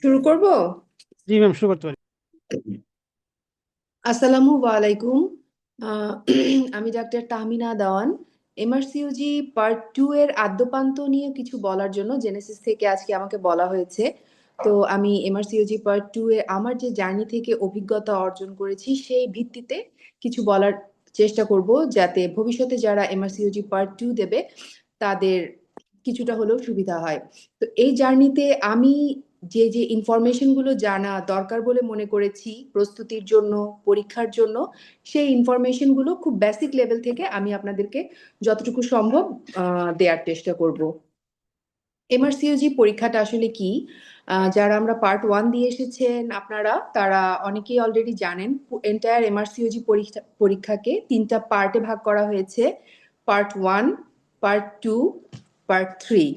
শুরু করব। জি ম্যাম, শুরু করতে পারি। আসসালামু আলাইকুম। আহ, আমি ডাক্তার তাহমিনা দেওয়ান। এমআরসিইউজি পার্ট 2 এর আদ্যোপান্ত নিয়ে কিছু বলার জন্য জেনেসিস থেকে আজকে আমাকে বলা হয়েছে। তো আমি এমআরসিইউজি পার্ট 2 এ আমার যে জার্নি থেকে অভিজ্ঞতা অর্জন করেছি সেই ভিত্তিতে কিছু বলার চেষ্টা করব, যাতে ভবিষ্যতে যারা এমআরসিইউজি পার্ট 2 দেবে তাদের কিছুটা হলেও সুবিধা হয়। তো এই জার্নিতে আমি যে যে ইনফরমেশন গুলো জানা দরকার বলে মনে করেছি প্রস্তুতির জন্য, পরীক্ষার জন্য, সেই ইনফরমেশন গুলো খুব বেসিক লেভেল থেকে আমি আপনাদেরকে যতটুকু সম্ভব দেওয়ার চেষ্টা করব। এমআরসিইউজি পরীক্ষাটা আসলে কি? যারা আমরা পার্ট 1 দিয়ে এসেছেন আপনারা, তারা অনেকেই অলরেডি জানেন। এন্টায়ার এমআরসিইউজি পরীক্ষাকে 3টা পার্টে ভাগ করা হয়েছে: পার্ট 1, পার্ট 2, পার্ট 3।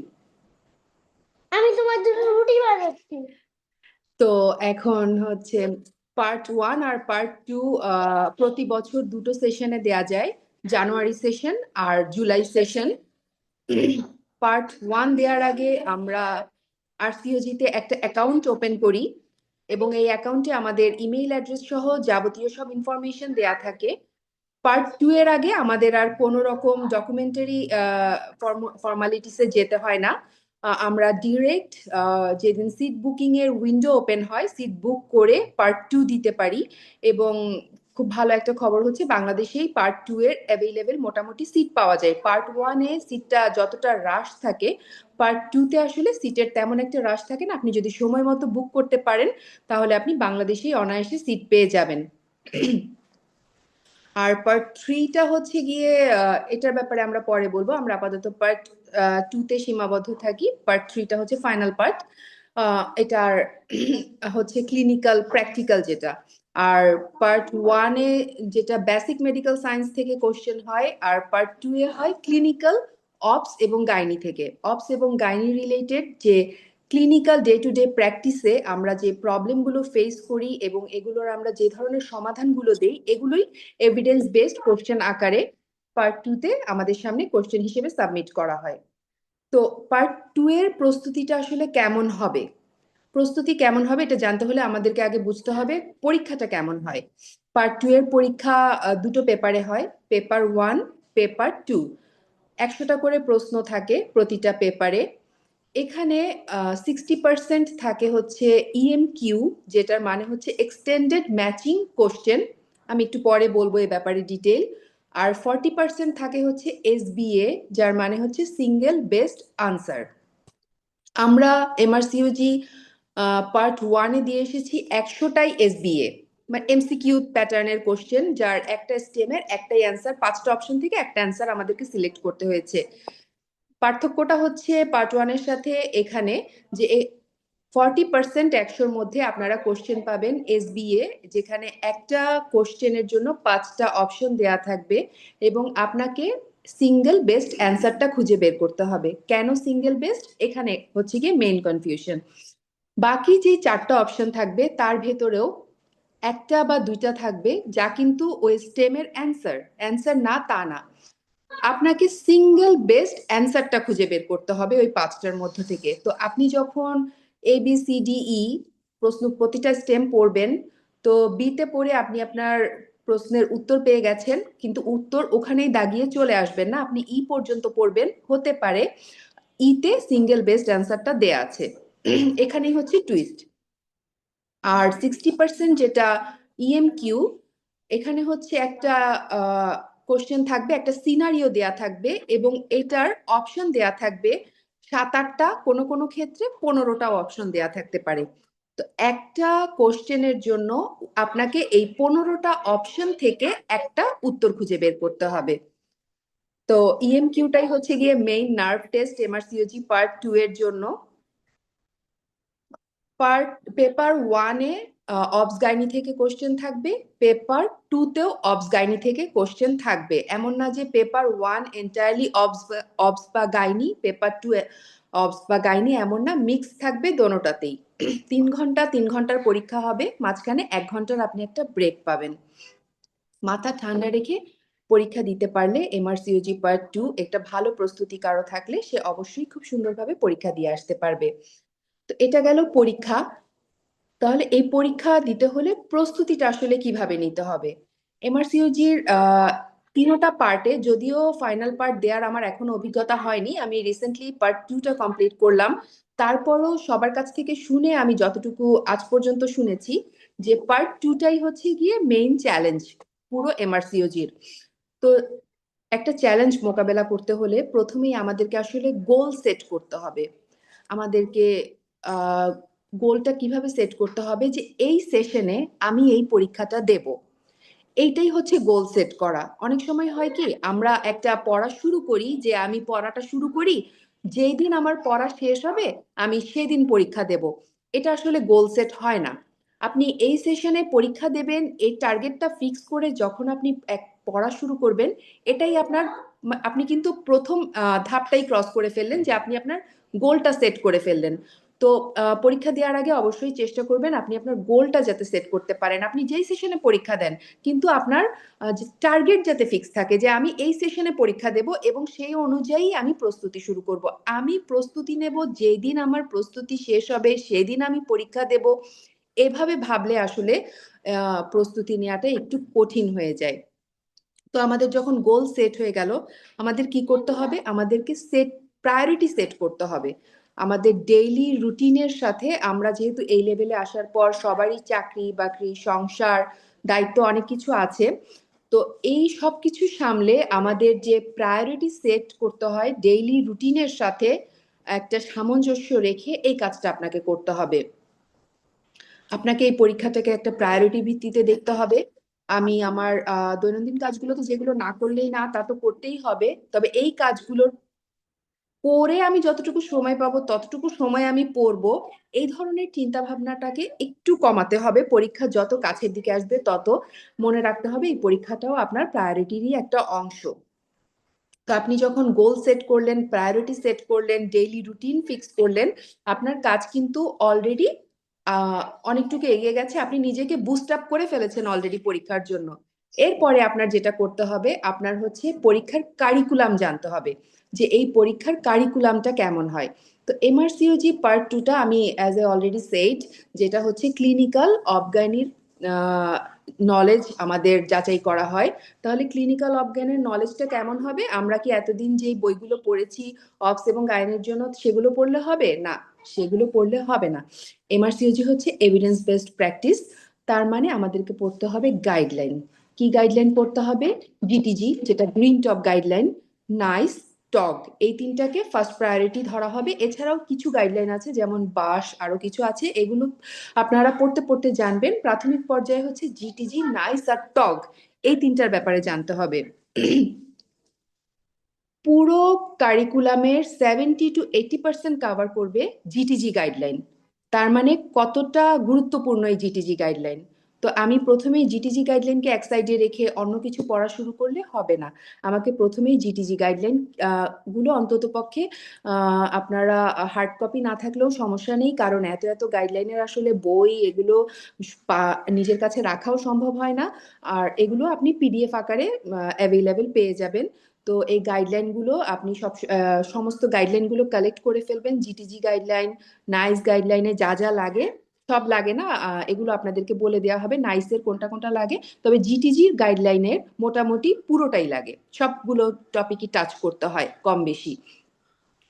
আমি তোমার জন্য রুটি বানাচ্ছি। তো এখন হচ্ছে পার্ট 1 আর পার্ট 2 প্রতি বছর দুটো সেশনে দেয়া যায়, জানুয়ারি সেশন আর জুলাই সেশন। পার্ট 1 দেওয়ার আগে আমরা আরসিওজি তে একটা অ্যাকাউন্ট ওপেন করি এবং এই অ্যাকাউন্টে আমাদের ইমেইল অ্যাড্রেস সহ যাবতীয় সব ইনফরমেশন দেয়া থাকে। পার্ট 2 এর আগে আমাদের আর কোনো রকম ডকুমেন্টারি ফর্মালিটিসে যেতে হয় না। আমরা ডিরেক্ট যেদিন সিট বুকিং এর উইন্ডো ওপেন হয়, সিট বুক করে পার্ট 2 দিতে পারি। এবং খুব ভালো একটা খবর হচ্ছে, বাংলাদেশেই পার্ট 2 এর অ্যাভেলেবেল মোটামুটি সিট পাওয়া যায়। পার্ট 1 এ সিটটা যতটা রাশ থাকে, পার্ট 2 তে আসলে সিটের তেমন একটা রাশ থাকে না। আপনি যদি সময় মতো বুক করতে পারেন তাহলে আপনি বাংলাদেশেই অনায়াসে সিট পেয়ে যাবেন। আর পার্ট 3টা হচ্ছে গিয়ে এটার ব্যাপারে আমরা পরে বলবো। আমরা আপাতত পার্ট 2 তে সীমাবদ্ধ থাকি। পার্ট 3টা হচ্ছে ফাইনাল পার্ট। এটার হচ্ছে ক্লিনিক্যাল প্র্যাকটিক্যাল যেটা। আর পার্ট 1 এ যেটা বেসিক মেডিকেল সায়েন্স থেকে কোশ্চেন হয়, আর পার্ট 2 এ হয় ক্লিনিক্যাল অপস এবং গাইনি থেকে। অপস এবং গাইনি রিলেটেড যে ক্লিনিক্যাল ডে টু ডে প্র্যাকটিসে আমরা যে প্রবলেমগুলো ফেস করি এবং এগুলোর আমরা যে ধরনের সমাধানগুলো দেই, এগুলোই এভিডেন্স বেসড কোশ্চেন আকারে পার্ট 2 তে আমাদের সামনে কোশ্চেন হিসেবে সাবমিট করা হয়। তো পার্ট 2 এর প্রস্তুতিটা আসলে কেমন হবে? প্রস্তুতি কেমন হবে এটা জানতে হলে আমাদেরকে আগে বুঝতে হবে পরীক্ষাটা কেমন হয়। পার্ট 2 এর পরীক্ষা দুটো পেপারে হয়, পেপার 1, পেপার 2। 100টা করে প্রশ্ন থাকে প্রতিটা পেপারে। এখানে 60% থাকে হচ্ছে ইএমকিউ, যেটার মানে হচ্ছে এক্সটেন্ডেড ম্যাচিং কোশ্চেন। আমি একটু পরে বলবো এ ব্যাপারে ডিটেল। আর 40% থাকে হচ্ছে এসবিএ, যার মানে হচ্ছে সিঙ্গেল বেস্ট আনসার। আমরা এমআরসিইউজি পার্ট 1 এ দিয়ে এসেছি 100টাই এসবিএ, মানে এমসিকিউ প্যাটার্নের কোশ্চেন, যার একটা স্টেমের একটাই অ্যান্সার। 5টা অপশন থেকে একটা অ্যান্সার আমাদেরকে সিলেক্ট করতে হয়েছে। পার্থক্যটা হচ্ছে পার্ট 1 এর সাথে এখানে, যে 40% 100-র মধ্যে আপনারা কোশ্চেন পাবেন এসবিএ, যেখানে একটা কোশ্চেনের জন্য 5টা অপশন দেয়া থাকবে এবং আপনাকে সিঙ্গেল বেস্ট অ্যান্সারটা খুঁজে বের করতে হবে। কেন সিঙ্গেল বেস্ট? এখানে হচ্ছে গিয়ে মেইন কনফিউশন। বাকি যে 4টা অপশন থাকবে তার ভেতরেও একটা বা দুইটা থাকবে যা কিন্তু ওই স্টেমের অ্যান্সার। অ্যান্সার না তা না, আপনাকে সিঙ্গেল বেস্ট অ্যান্সারটা খুঁজে বের করতে হবে ওই 5টার মধ্য থেকে। তো আপনি যখন ABCDE প্রশ্ন প্রতিটা স্টেম পড়বেন, তো বিতে পড়ে আপনি আপনার প্রশ্নের উত্তর পেয়ে গেছেন, কিন্তু উত্তর ওখানেই দাগিয়ে চলে আসবেন না, আপনি ই পর্যন্ত পড়বেন। হতে পারে ইতে সিঙ্গেল বেস্ট অ্যান্সারটা দেয়া আছে। এখানেই হচ্ছে টুইস্ট। আর 60% যেটা ইএমকিউ, এখানে হচ্ছে একটা কোশ্চেন থাকবে, একটা সিনারিও দেয়া থাকবে এবং এটার অপশন দেয়া থাকবে 7-8টা, কোনো কোনো ক্ষেত্রে 15টাও অপশন দেয়া থাকতে পারে। তো একটা কোশ্চেনের জন্য আপনাকে এই 15টা অপশন থেকে একটা উত্তর খুঁজে বের করতে হবে। তো ইএমকিউটাই হচ্ছে গিয়ে main nerve test MRCOG part 2 এর জন্য। পার্ট পেপার 1 এ অবস গাইনি থেকে কোশ্চেন থাকবে, পেপার 2 তেও অবস গাইনি থেকে কোশ্চেন থাকবে। এমন না যে পেপার 1 এন্টায়ারলি অবস বা গাইনি, পেপার 2 অবস বা গাইনি, এমন না, মিক্স থাকবে দোনোটাতেই। 3 ঘন্টা 3 ঘন্টার পরীক্ষা হবে, মাঝখানে 1 ঘন্টার আপনি একটা ব্রেক পাবেন। মাথা ঠান্ডা রেখে পরীক্ষা দিতে পারলে এমআরসিওজি পার্ট 2 একটা ভালো প্রস্তুতি কারো থাকলে সে অবশ্যই খুব সুন্দরভাবে পরীক্ষা দিয়ে আসতে পারবে। তো এটা গেল পরীক্ষা। তাহলে এই পরীক্ষা দিতে হলে প্রস্তুতিটা আসলে কিভাবে নিতে হবে? এমআরসিওজির তিনটা পার্টে, যদিও ফাইনাল পার্ট দেওয়ার আমার এখনো অভিজ্ঞতা হয়নি, আমি রিসেন্টলি পার্ট 2টা কমপ্লিট করলাম। তারপরও সবার কাছ থেকে শুনে আমি যতটুকু আজ পর্যন্ত শুনেছি যে পার্ট 2টাই হচ্ছে গিয়ে মেইন চ্যালেঞ্জ পুরো এমআরসিওজির। তো একটা চ্যালেঞ্জ মোকাবেলা করতে হলে প্রথমেই আমাদেরকে আসলে গোল সেট করতে হবে। আমাদেরকে গোলটা কিভাবে সেট করতে হবে যে এই সেশনে আমি এই পরীক্ষাটা দেব, এইটাই হচ্ছে গোল সেট করা। অনেক সময় হয় কি আমরা একটা পড়া শুরু করি যে আমি পড়াটা শুরু করি, যেই দিন আমার পড়া শেষ হবে আমি সেদিন পরীক্ষা দেব। এটা আসলে গোল সেট হয় না। আপনি এই সেশনে পরীক্ষা দেবেন এই টার্গেটটা ফিক্স করে যখন আপনি এক পড়া শুরু করবেন, এটাই আপনার আপনি কিন্তু প্রথম ধাপটাই ক্রস করে ফেললেন, যে আপনি আপনার গোলটা সেট করে ফেললেন। তো পরীক্ষা দেওয়ার আগে অবশ্যই চেষ্টা করবেন আপনি আপনার গোলটা যাতে সেট করতে পারেন। আপনি যেই সেশনে পরীক্ষা দেন কিন্তু আপনার যে টার্গেট যাতে ফিক্স থাকে যে আমি এই সেশনে পরীক্ষা দেব এবং সেই অনুযায়ী আমি প্রস্তুতি শুরু করব। আমি প্রস্তুতি নেব যেই দিন আমার প্রস্তুতি শেষ হবে সেদিন আমি পরীক্ষা দেব, এভাবে ভাবলে আসলে প্রস্তুতি নেওয়াটা একটু কঠিন হয়ে যায়। তো আমাদের যখন গোল সেট হয়ে গেল, আমাদের কি করতে হবে? আমাদেরকে প্রায়োরিটি সেট করতে হবে। আমাদের ডেইলি রুটিনের সাথে, আমরা যেহেতু এই লেভেলে আসার পর সবারই চাকরি বাকরি সংসার দায়িত্ব অনেক কিছু আছে, তো এই সব কিছু সামলে আমাদের যে প্রায়োরিটি সেট করতে হয় ডেইলি রুটিনের সাথে একটা সামঞ্জস্য রেখে এই কাজটা আপনাকে করতে হবে। আপনাকে এই পরীক্ষাটাকে একটা প্রায়োরিটি ভিত্তিতে দেখতে হবে। আমি আমার দৈনন্দিন কাজগুলো তো যেগুলো না করলেই না, তা তো করতেই হবে, তবে এই কাজগুলো করে আমি যতটুকু সময় পাবো ততটুকু সময় আমি পড়বো, এই ধরনের চিন্তা ভাবনাটাকে একটু কমাতে হবে। পরীক্ষা যত কাছের দিকে আসবে তত মনে রাখতে হবে এই পরীক্ষাটাও আপনার প্রায়োরিটিরই একটা অংশ। তো আপনি যখন গোল সেট করলেন, প্রায়োরিটি সেট করলেন, ডেইলি রুটিন ফিক্স করলেন, আপনার কাজ কিন্তু অলরেডি অনেকটুকু এগিয়ে গেছে। আপনি নিজেকে বুস্ট আপ করে ফেলেছেন অলরেডি পরীক্ষার জন্য। এরপরে আপনার যেটা করতে হবে, আপনার হচ্ছে পরীক্ষার কারিকুলাম জানতে হবে যে এই পরীক্ষার কারিকুলামটা কেমন হয়। তো এমআরসিওজি পার্ট 2টা আমি অ্যাজ এ অলরেডি সেড, যেটা হচ্ছে ক্লিনিক্যাল অবজ্ঞানীর নলেজ আমাদের যাচাই করা হয়। তাহলে ক্লিনিক্যাল অবজ্ঞানের নলেজটা কেমন হবে? আমরা কি এতদিন যেই বইগুলো পড়েছি অবস এবং গাইনের জন্য সেগুলো পড়লে হবে না? সেগুলো পড়লে হবে না। এমআরসিওজি হচ্ছে এভিডেন্স বেসড প্র্যাকটিস। তার মানে আমাদেরকে পড়তে হবে গাইডলাইন। কি গাইডলাইন পড়তে হবে? জিটিজি, যেটা গ্রিন টপ গাইডলাইন, নাইস, টগ, এই তিনটাকে ফার্স্ট প্রায়োরিটি ধরা হবে। এছাড়াও কিছু গাইডলাইন আছে যেমন বাস, আরো কিছু আছে, এগুলো আপনারা পড়তে পড়তে জানবেন। প্রাথমিক পর্যায়ে হচ্ছে জিটিজি, নাইস আর টগ, এই তিনটার ব্যাপারে জানতে হবে। পুরো কারিকুলামের 70-80% কভার করবে জিটিজি গাইডলাইন। তার মানে কতটা গুরুত্বপূর্ণ এই জিটিজি গাইডলাইন। তো আমি প্রথমেই জিটিজি গাইডলাইনকে এক সাইডে রেখে অন্য কিছু পড়া শুরু করলে হবে না। আমাকে প্রথমেই জিটিজি গাইডলাইন গুলো অন্তত পক্ষে আপনারা হার্ড কপি না থাকলেও সমস্যা নেই, কারণ এত এত গাইডলাইনের আসলে বই এগুলো নিজের কাছে রাখাও সম্ভব হয় না। আর এগুলো আপনি পিডিএফ আকারে অ্যাভেলেবেল পেয়ে যাবেন। তো এই গাইডলাইনগুলো আপনি সমস্ত গাইডলাইনগুলো কালেক্ট করে ফেলবেন। জিটিজি গাইডলাইন, নাইস গাইডলাইনে যা যা লাগে, সব লাগে না, এগুলো আপনাদেরকে বলে দেওয়া হবে নাইসের কোনটা কোনটা লাগে, তবে জিটিজির গাইডলাইনের মোটামুটি পুরোটাই লাগে, সবগুলো টপিকই টাচ করতে হয় কম বেশি।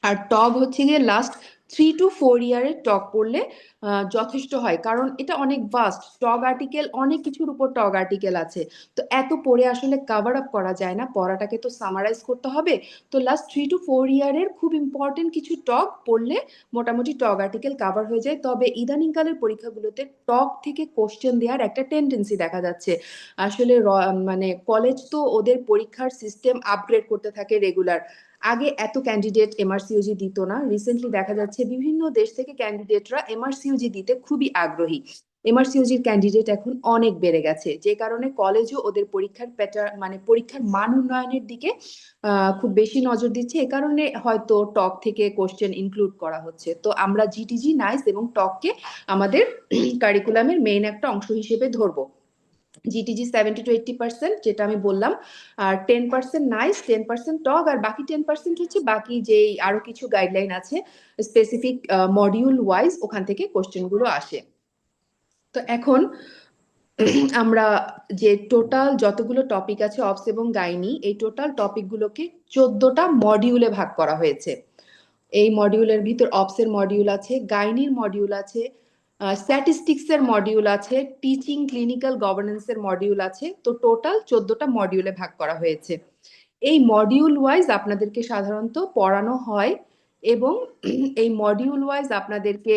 আর টগ হচ্ছে গিয়ে লাস্ট 3 to 4 ইয়ারের টগ পড়লে যথেষ্ট হয়, কারণ এটা অনেক ভাস্ট টগ আর্টিকেল, অনেক কিছুর উপর টগ আর্টিকেল আছে। তো এত পড়ে আসলে কভার আপ করা যায় না, পড়াটাকে তো সামারাইজ করতে হবে। তো লাস্ট 3 to 4 ইয়ারের খুব ইম্পর্টেন্ট কিছু টগ পড়লে মোটামুটি টগ আর্টিকেল কভার হয়ে যায়। তবে ইদানিংকালের পরীক্ষাগুলোতে টগ থেকে কোশ্চেন দেওয়ার একটা টেন্ডেন্সি দেখা যাচ্ছে। আসলে মানে কলেজ তো ওদের পরীক্ষার সিস্টেম আপগ্রেড করতে থাকে রেগুলার। আগে এত ক্যান্ডিডেট এমআরসিওজি দিত না, রিসেন্টলি দেখা যাচ্ছে বিভিন্ন দেশ থেকে ক্যান্ডিডেটরা এমআরসিওজি দিতে খুবই আগ্রহী। এমআরসিওজির ক্যান্ডিডেট এখন অনেক বেড়ে গেছে, যে কারণে কলেজও ওদের পরীক্ষার মানে পরীক্ষার মান উন্নয়নের দিকে খুব বেশি নজর দিচ্ছে। এ কারণে হয়তো টক থেকে কোশ্চেন ইনক্লুড করা হচ্ছে। তো আমরা জিটিজি, নাইস এবং টককে আমাদের কারিকুলামের মেইন একটা অংশ হিসেবে ধরবো। জিটিজি 70 to 80%, যেটা আমি বললাম, আর 10% নাইস, 10% টগ, আর বাকি 10% হচ্ছে বাকি যেই আরো কিছু গাইডলাইন আছে স্পেসিফিক মডিউল ওয়াইজ, ওখান থেকে কোশ্চেন গুলো আসে। তো এখন আমরা যে টোটাল যতগুলো টপিক আছে অবস এবং গাইনি, এই টোটাল টপিকগুলোকে 14টা মডিউলে ভাগ করা হয়েছে। এই মডিউলের ভিতর অবসের মডিউল আছে, গাইনির মডিউল আছে, স্ট্যাটিস্টিক্সের মডিউল আছে, টিচিং ক্লিনিক্যাল গভর্নেন্সের মডিউল আছে। তো টোটাল 14টা মডিউলে ভাগ করা হয়েছে। এই মডিউল ওয়াইজ আপনাদেরকে সাধারণত পড়ানো হয় এবং এই মডিউল ওয়াইজ আপনাদেরকে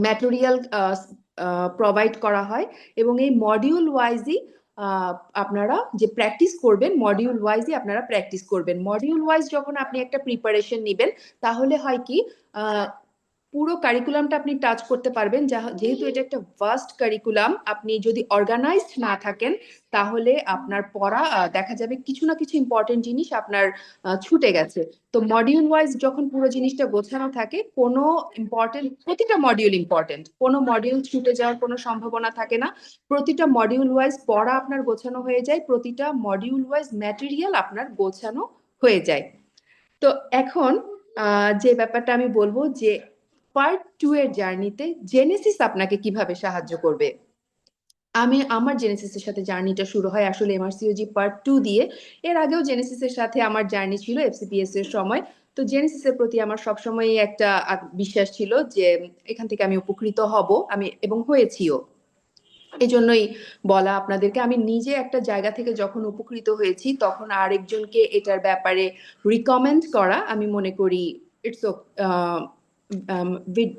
ম্যাটেরিয়াল প্রোভাইড করা হয় এবং এই মডিউল ওয়াইজই আপনারা যে প্র্যাকটিস করবেন, মডিউল ওয়াইজই আপনারা প্র্যাকটিস করবেন। মডিউল ওয়াইজ যখন আপনি একটা প্রিপারেশন নেবেন, তাহলে হয় কি পুরো কারিকুলামটা আপনি টাচ করতে পারবেন। যেহেতু এটা একটা ভাস্ট কারিকুলাম, আপনি যদি অর্গানাইজড না থাকেন তাহলে আপনার পড়া দেখা যাবে কিছু না কিছু ইম্পর্টেন্ট জিনিস আপনার ছুটে গেছে। তো মডিউল ওয়াইজ যখন পুরো জিনিসটা গোছানো থাকে, কোনো ইম্পর্টেন্ট, প্রতিটা মডিউল ইম্পর্টেন্ট, কোনো মডিউল ছুটে যাওয়ার কোনো সম্ভাবনা থাকে না। প্রতিটা মডিউল ওয়াইজ পড়া আপনার গোছানো হয়ে যায়, প্রতিটা মডিউল ওয়াইজ ম্যাটেরিয়াল আপনার গোছানো হয়ে যায়। তো এখন যে ব্যাপারটা আমি বলবো যে পার্ট 2 এর জার্নিতে জেনেসিস আপনাকে কিভাবে সাহায্য করবে। আমার জেনেসিসের সাথে জার্নিটা শুরু হয় আসলে এমআরসিওজি পার্ট 2 দিয়ে। এর আগেও জেনেসিসের সাথে আমার জার্নি ছিল এফসিপিএস এর সময়। তো জেনেসিসের প্রতি আমার সবসময় একটা বিশ্বাস ছিল যে এখান থেকে আমি উপকৃত হব, আমি এবং হয়েছিও। এজন্যই বলা আপনাদেরকে, আমি নিজে একটা জায়গা থেকে যখন উপকৃত হয়েছি তখন আরেকজনকে এটার ব্যাপারে রিকমেন্ড করা আমি মনে করি ইটস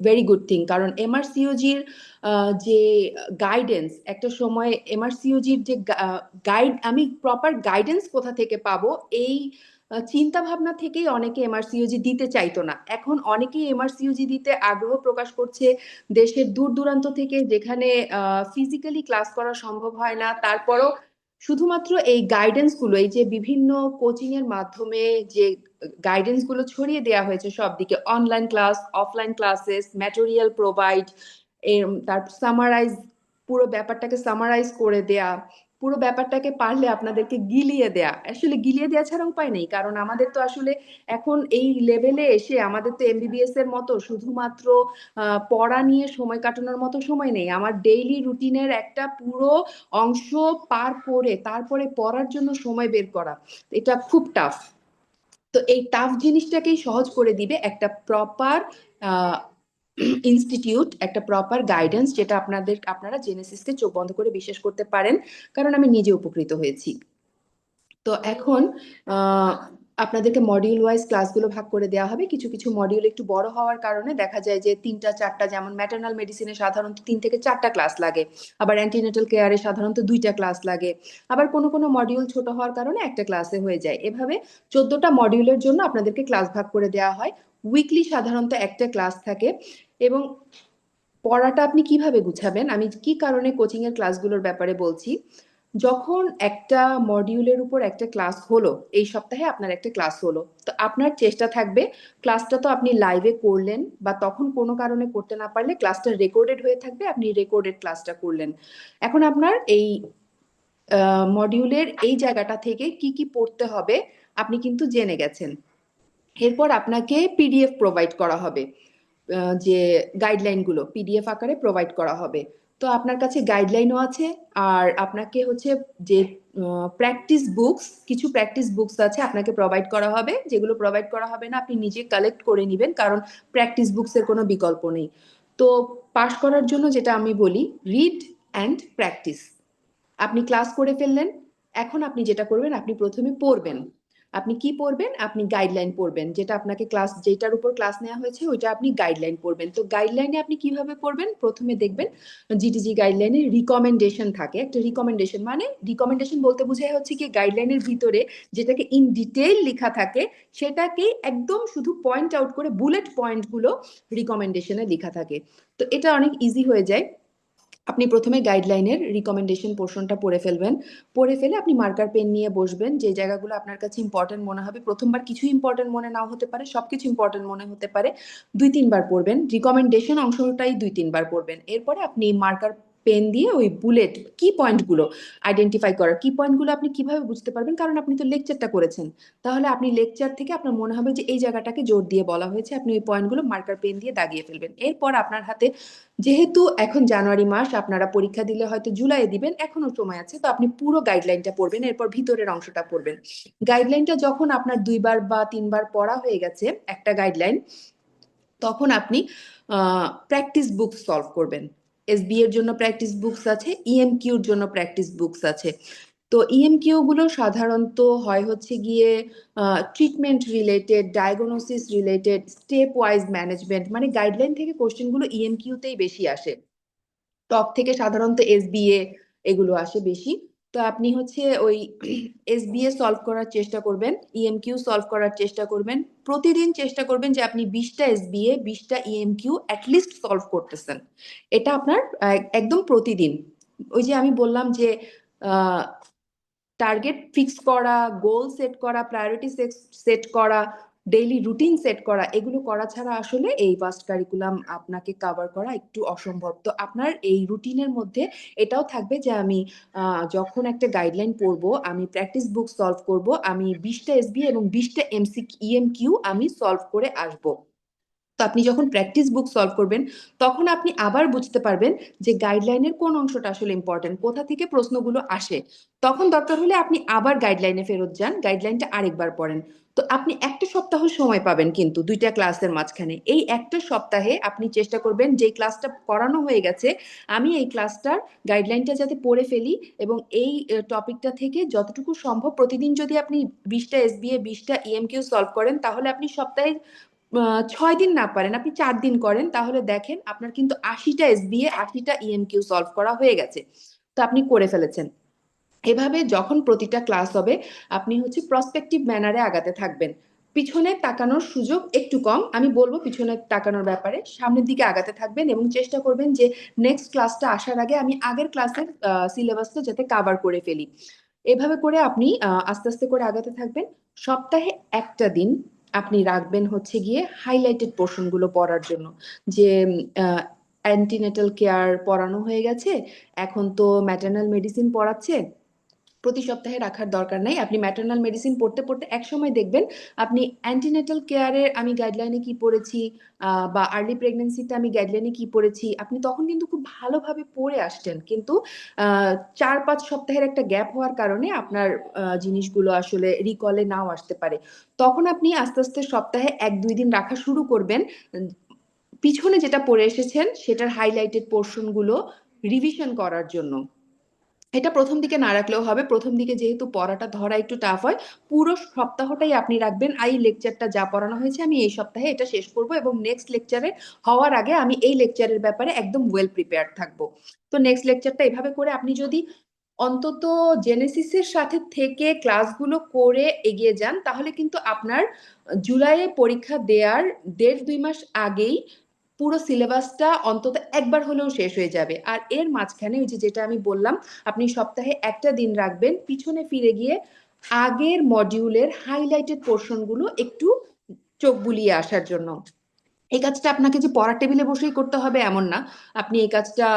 ভেরি গুড থিং। কারণ এমআরসিওজির যে গাইডেন্স, একটা সময় এমআরসিওজির যে গাইড, আমি প্রপার গাইডেন্স কোথা থেকে পাবো, এই চিন্তা ভাবনা থেকেই অনেকে এমআরসিওজি দিতে চাইতো না। এখন অনেকেই এমআরসিওজি দিতে আগ্রহ প্রকাশ করছে দেশের দূর দূরান্ত থেকে, যেখানে ফিজিক্যালি ক্লাস করা সম্ভব হয় না। তারপরও শুধুমাত্র এই গাইডেন্স গুলো, এই যে বিভিন্ন কোচিং এর মাধ্যমে যে গাইডেন্স গুলো ছড়িয়ে দেওয়া হয়েছে সব দিকে, online class, offline classes, material provide, তারপর সামারাইজ, পুরো ব্যাপারটাকে সামারাইজ করে দেয়া, পুরো ব্যাপারটাকে পারলে আপনাদেরকে গিলিয়ে দেয়া। আসলে গিলিয়ে দেওয়া ছাড়া উপায় নেই, কারণ আমাদের তো আসলে এখন এই লেভেলে এসে আমাদের তো এমবিবিএস এর মতো শুধুমাত্র পড়া নিয়ে সময় কাটানোর মতো সময় নেই। আমার ডেইলি রুটিনের একটা পুরো অংশ পার করে তারপরে পড়ার জন্য সময় বের করা, এটা খুব টাফ। তো এই টাফ জিনিসটাকেই সহজ করে দিবে একটা প্রপার ইনস্টিটিউট, একটা প্রপার গাইডেন্স, যেটা আপনারা জেনেসিসকে চোখ বন্ধ করে বিশ্বাস করতে পারেন, কারণ আমি নিজে উপকৃত হয়েছি। তো এখন আপনাদেরকে মডিউল ওয়াইজ ক্লাসগুলো ভাগ করে দেওয়া হবে। কিছু কিছু মডিউল একটু বড় হওয়ার কারণে দেখা যায় যে 3টা 4টা, যেমন ম্যাটারনাল মেডিসিনে সাধারণত 3 থেকে 4টা ক্লাস লাগে, আবার অ্যান্টিনেটাল কেয়ারে সাধারণত 2টা ক্লাস লাগে, আবার কোনো কোনো মডিউল ছোট হওয়ার কারণে একটা ক্লাসে হয়ে যায়। এভাবে 14টা মডিউলের জন্য আপনাদেরকে ক্লাস ভাগ করে দেওয়া হয়। উইকলি সাধারণত একটা ক্লাস থাকে। এবং পড়াটা আপনি কিভাবে গুছাবেন, আমি কি কারণে কোচিং এর ক্লাসগুলোর ব্যাপারে বলছি। যখন একটা মডিউলের উপর একটা ক্লাস হলো, এই সপ্তাহে আপনার একটা ক্লাস হলো, তো আপনার চেষ্টা থাকবে ক্লাসটা তো আপনি লাইভে করলেন, বা তখন কোনো কারণে করতে না পারলে ক্লাসটা রেকর্ডেড হয়ে থাকবে, আপনি রেকর্ডেড ক্লাসটা করলেন। এখন আপনার এই মডিউলের এই জায়গাটা থেকে কি কি পড়তে হবে আপনি কিন্তু জেনে গেছেন। এরপর আপনাকে পিডিএফ প্রোভাইড করা হবে, যে গাইডলাইন গুলো পিডিএফ আকারে প্রোভাইড করা হবে। তো আপনার কাছে গাইডলাইনও আছে, আর আপনাকে হচ্ছে যে প্র্যাকটিস বুকস, কিছু প্র্যাকটিস বুকস আছে আপনাকে প্রোভাইড করা হবে, যেগুলো প্রোভাইড করা হবে না আপনি নিজে কালেক্ট করে নেবেন, কারণ প্র্যাকটিস বুকস এর কোনো বিকল্প নেই। তো পাস করার জন্য যেটা আমি বলি, রিড অ্যান্ড প্র্যাকটিস। আপনি ক্লাস করে ফেললেন, এখন আপনি যেটা করবেন, আপনি প্রথমে পড়বেন। আপনি কি পড়বেন? আপনি গাইডলাইন পড়বেন, যেটা আপনাকে ক্লাস, যেটার উপর ক্লাস নেওয়া হয়েছে ওইটা আপনি গাইডলাইন পড়বেন। তো গাইডলাইনে আপনি কিভাবে পড়বেন? প্রথমে দেখবেন জিটিজি গাইডলাইনে রিকমেন্ডেশন থাকে। একটা রিকমেন্ডেশন মানে, রিকমেন্ডেশন বলতে বোঝায় হচ্ছে কি, গাইডলাইনের ভিতরে যেটাকে ইন ডিটেইল লেখা থাকে সেটাকে একদম শুধু পয়েন্ট আউট করে বুলেট পয়েন্টগুলো রিকমেন্ডেশনে লেখা থাকে। তো এটা অনেক ইজি হয়ে যায়। আপনি প্রথমে গাইডলাইনের রিকমেন্ডেশন পোর্শনটা পড়ে ফেলবেন। পড়ে ফেলে আপনি মার্কার পেন নিয়ে বসবেন, যে জায়গাগুলো আপনার কাছে ইম্পর্টেন্ট মনে হবে। প্রথমবার কিছু ইম্পর্টেন্ট মনে নাও হতে পারে, সবকিছু ইম্পর্টেন্ট মনে হতে পারে। 2-3 বার পড়বেন, রিকমেন্ডেশন অংশটাই 2-3 বার পড়বেন। এরপরে আপনি মার্কার পেন দিয়ে ওই বুলেট কি পয়েন্টগুলো আইডেন্টিফাই করার, কি পয়েন্টগুলো আপনি কিভাবে বুঝতে পারবেন, কারণ আপনি তো লেকচারটা করেছেন। তাহলে আপনি লেকচার থেকে আপনার মনে হবে যে এই জায়গাটাকে জোর দিয়ে বলা হয়েছে, আপনি ওই পয়েন্টগুলো মার্কার পেন দিয়ে দাগিয়ে ফেলবেন। এরপর আপনার হাতে, যেহেতু এখন জানুয়ারি মাস, আপনারা পরীক্ষা দিলে হয়তো জুলাইয়ে দিবেন, এখনো সময় আছে, তো আপনি পুরো গাইডলাইনটা পড়বেন, এরপর ভিতরের অংশটা পড়বেন। গাইডলাইনটা যখন আপনার 2বার বা 3বার পড়া হয়ে গেছে একটা গাইডলাইন, তখন আপনি প্র্যাকটিস বুক সলভ করবেন। এসবি এর জন্য প্র্যাকটিস বুকস আছে, ইএমকিউর জন্য প্র্যাকটিস বুকস আছে। তো ইএমকিউ গুলো সাধারণত হয় হচ্ছে গিয়ে treatment related, diagnosis related, step wise management, মানে গাইডলাইন থেকে কোশ্চেন গুলো ইএমকিউতেই বেশি আসে। টপ থেকে সাধারণত এসবিএ এগুলো আসে বেশি। তো আপনি হচ্ছে ওই এসবিএ সলভ করার চেষ্টা করবেন, ইএমকিউ সলভ করার চেষ্টা করবেন। প্রতিদিন চেষ্টা করবেন যে আপনি 20টা এসবিএ 20টা ইএমকিউ অ্যাটলিস্ট সলভ করতেছেন। এটা আপনার একদম প্রতিদিন। ওই যে আমি বললাম যে টার্গেট ফিক্স করা, গোল সেট করা, প্রায়োরিটি সেট করা, ডেইলি রুটিন সেট করা, এগুলো করা ছাড়া আসলে এই ভাস্ট কারিকুলাম আপনাকে কভার করা একটু অসম্ভব। তো আপনার এই রুটিনের মধ্যে এটাও থাকবে যে আমি যখন একটা গাইডলাইন পড়বো, আমি প্র্যাকটিস বুক সলভ করব, আমি 20টা এসবি এবং 20টা ইএমকিউ আমি সলভ করে আসবো। তো আপনি যখন প্র্যাকটিস বুক সলভ করবেন, তখন আপনি আবার বুঝতে পারবেন যে গাইডলাইনের কোন অংশটা আসলে ইম্পর্টেন্ট, কোথা থেকে প্রশ্নগুলো আসে। তখন দরকার হলে আপনি আবার গাইডলাইনে ফেরত যান, গাইডলাইনটা আরেকবার পড়েন। তো আপনি একটা সপ্তাহ সময় পাবেন কিন্তু 2টা ক্লাসের মাঝখানে। এই একটা সপ্তাহে আপনি চেষ্টা করবেন যে ক্লাসটা করানো হয়ে গেছে, আমি এই ক্লাসটার গাইডলাইনটা যাতে পড়ে ফেলি, এবং এই টপিকটা থেকে যতটুকু সম্ভব প্রতিদিন যদি আপনি 20টা এসবিএ 20টা ইএমকিউ সলভ করেন, তাহলে আপনি সপ্তাহে 6 দিন না পারেন, আপনি 4 দিন করেন, তাহলে দেখেন আপনার কিন্তু 80টা এসবিএ 80টা ইএমকিউ সলভ করা হয়ে গেছে। তো আপনি করে ফেলেছেন। এভাবে যখন প্রতিটা ক্লাস হবে, আপনি হচ্ছে প্রসপেক্টিভ ম্যানারে আগাতে থাকবেন। পিছনে তাকানোর সুযোগ একটু কম, আমি বলবো পিছনে তাকানোর ব্যাপারে, সামনের দিকে আগাতে থাকবেন এবং চেষ্টা করবেন যে নেক্সট ক্লাসটা আসার আগে আমি আগের ক্লাসের সিলেবাসটা যাতে কাভার করে ফেলি। এভাবে করে আপনি আস্তে আস্তে করে আগাতে থাকবেন। সপ্তাহে একটা দিন আপনি রাখবেন হচ্ছে গিয়ে হাইলাইটেড পোর্শনগুলো পড়ার জন্য। যে অ্যান্টিনেটাল কেয়ার পড়ানো হয়ে গেছে, এখন তো ম্যাটার্নাল মেডিসিন পড়াচ্ছে, প্রতি সপ্তাহে রাখার দরকার নাই। আপনি ম্যাটার্নাল মেডিসিন পড়তে পড়তে একসময় দেখবেন আপনি অ্যান্টিনেটাল কেয়ারের আমি গাইডলাইনে কি পড়েছি, বা আর্লি প্রেগনেন্সিতে আমি গাইডলাইনে কি পড়েছি, আপনি তখন কিন্তু খুব ভালোভাবে পড়ে আসছেন। কিন্তু 4-5 সপ্তাহের একটা গ্যাপ হওয়ার কারণে আপনার জিনিসগুলো আসলে রিকলে নাও আসতে পারে। তখন আপনি আস্তে আস্তে সপ্তাহে 1-2 দিন রাখা শুরু করবেন, পিছনে যেটা পড়ে এসেছেন সেটার হাইলাইটেড পোর্শনগুলো রিভিশন করার জন্য। এটা প্রথম দিকে না রাখলেও হবে, প্রথম দিকে যেহেতু পড়াটা ধরা একটু টাফ হয়, পুরো সপ্তাহটাই আপনি রাখবেন এই লেকচারটা যা পড়ানো হয়েছে আমি এই সপ্তাহে এটা শেষ করব, এবং নেক্সট লেকচারে হওয়ার আগে আমি এই লেকচারের ব্যাপারে একদম ওয়েল প্রিপেয়ার্ড থাকবো। তো নেক্সট লেকচারটা এভাবে করে আপনি যদি অন্তত জেনেসিসের সাথে থেকে ক্লাসগুলো করে এগিয়ে যান, তাহলে কিন্তু আপনার জুলাইয়ে পরীক্ষা দেওয়ার 1.5-2 মাস আগেই পুরো সিলেবাসটা অন্তত একবার হলেও শেষ হয়ে যাবে। আর এর মাঝখানে ওই যে যেটা আমি বললাম, আপনি সপ্তাহে একটা দিন রাখবেন পিছনে ফিরে গিয়ে আগের মডিউলের হাইলাইটেড পোর্শনগুলো একটু চোখ বুলিয়ে আসার জন্য। এই কাজটা আপনাকে যে পড়ার টেবিলে বসেই করতে হবে এমন না, আপনি এই কাজটা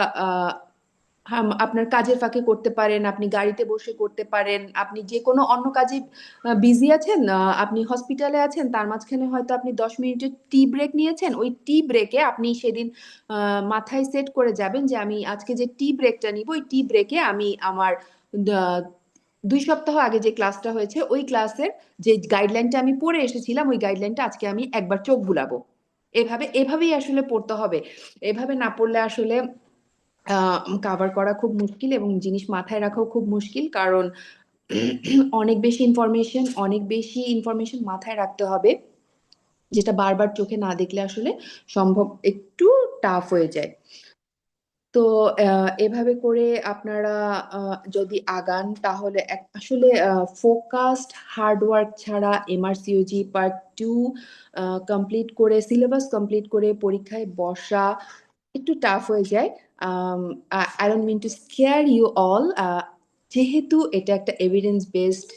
আপনার কাজের ফাঁকে করতে পারেন, আপনি গাড়িতে বসে করতে পারেন, আপনি যে কোনো অন্য কাজে বিজি আছেন, আপনি হসপিটালে আছেন, তার মাঝখানে হয়তো আপনি 10 মিনিটের টি ব্রেক নিয়েছেন, ওই টি ব্রেকে আপনি সেদিন মাথায় সেট করে যাবেন যে আমি আজকে যে টি ব্রেকটা নিব, ওই টি ব্রেকে আমি আমার 2 সপ্তাহ আগে যে ক্লাসটা হয়েছে ওই ক্লাসের যে গাইডলাইনটা আমি পড়ে এসেছিলাম, ওই গাইডলাইনটা আজকে আমি একবার চোখ বুলাবো। এভাবেই আসলে পড়তে হবে। এভাবে না পড়লে আসলে কাভার করা খুব মুশকিল, এবং জিনিস মাথায় রাখাও খুব মুশকিল, কারণ অনেক বেশি ইনফরমেশন মাথায় রাখতে হবে, যেটা বারবার চোখে না দেখলে আসলে সম্ভব একটু টাফ হয়ে যায়। তো এভাবে করে আপনারা যদি আগান, তাহলে আসলে ফোকাসড হার্ডওয়ার্ক ছাড়া এমআরসিওজি পার্ট 2 কমপ্লিট করে, সিলেবাস কমপ্লিট করে পরীক্ষায় বসা একটু টাফ হয়ে যায়। I don't mean to scare you all, যেহেতু এটা একটা এভিডেন্স বেসড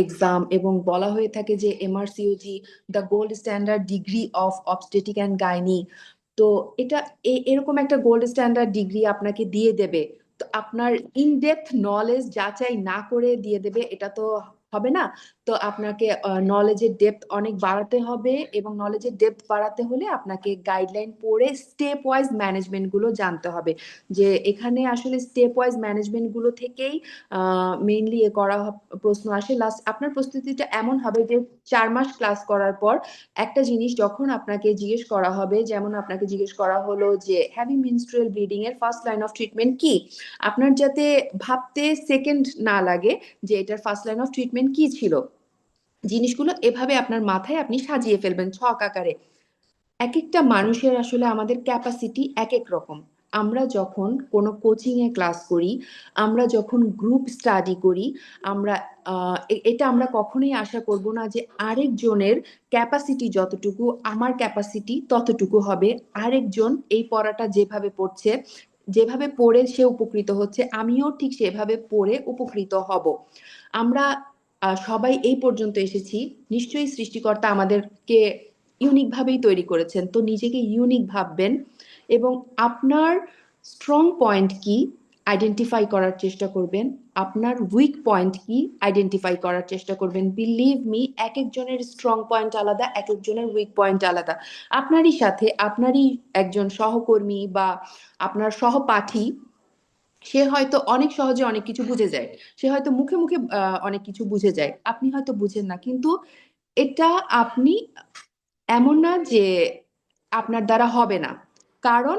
এক্সাম, এবং বলা হয়ে থাকে যে MRCOG the gold standard degree of obstetric and gynae. তো এটা এরকম একটা গোল্ড স্ট্যান্ডার্ড ডিগ্রি আপনাকে দিয়ে দেবে, তো আপনার ইন ডেপথ নলেজ যাচাই না করে দিয়ে দেবে, এটা তো হবে না। তো আপনাকে নলেজের ডেপথ অনেক বাড়াতে হবে, এবং নলেজের ডেপথ বাড়াতে হলে আপনাকে গাইডলাইন পড়ে স্টেপ ওয়াইজ ম্যানেজমেন্ট গুলো জানতে হবে, যে এখানে আসলে স্টেপ ওয়াইজ ম্যানেজমেন্ট গুলো থেকেই মেইনলি প্রশ্ন আসে। লাস্ট আপনার প্রস্তুতিটা এমন হবে যে 4 মাস ক্লাস করার পর একটা জিনিস যখন আপনাকে জিজ্ঞেস করা হবে, যেমন আপনাকে জিজ্ঞেস করা হলো যে হ্যাভি মেনস্ট্রুয়াল ব্লিডিং এর ফার্স্ট লাইন অফ ট্রিটমেন্ট কি, আপনার যাতে ভাবতে সেকেন্ড না লাগে যে এটার ফার্স্ট লাইন অফ ট্রিটমেন্ট কি ছিল, জিনিসগুলো এভাবে আপনার মাথায় আপনি সাজিয়ে ফেলবেন ছক আকারে। এক একটা মানুষের আসলে আমাদের ক্যাপাসিটি এক এক রকম। আমরা যখন কোনো কোচিং এ ক্লাস করি, আমরা যখন গ্রুপ স্টাডি করি, আমরা এটা আমরা কখনোই আশা করব না যে আরেকজনের ক্যাপাসিটি যতটুকু আমার ক্যাপাসিটি ততটুকু হবে, আরেকজন এই পড়াটা যেভাবে পড়ছে, যেভাবে পড়ে সে উপকৃত হচ্ছে, আমিও ঠিক সেভাবে পড়ে উপকৃত হব। আমরা সবাই এই পর্যন্ত এসেছি, নিশ্চয়ই সৃষ্টিকর্তা আমাদেরকে ইউনিক ভাবেই তৈরি করেছেন, তো নিজেকে ইউনিক ভাববেন এবং আপনার স্ট্রং পয়েন্ট কি আইডেন্টিফাই করার চেষ্টা করবেন, আপনার উইক পয়েন্ট কি আইডেন্টিফাই করার চেষ্টা করবেন। বিলিভ মি, এক একজনের স্ট্রং পয়েন্ট আলাদা, এক একজনের উইক পয়েন্ট আলাদা। আপনারই সাথে আপনারই একজন সহকর্মী বা আপনার সহপাঠী, সে হয়তো অনেক সহজে অনেক কিছু বুঝে যায়, সে হয়তো মুখে মুখে অনেক কিছু বুঝে যায়, আপনি হয়তো বুঝেন না, কিন্তু এটা আপনি এমন না যে আপনার দ্বারা হবে না, কারণ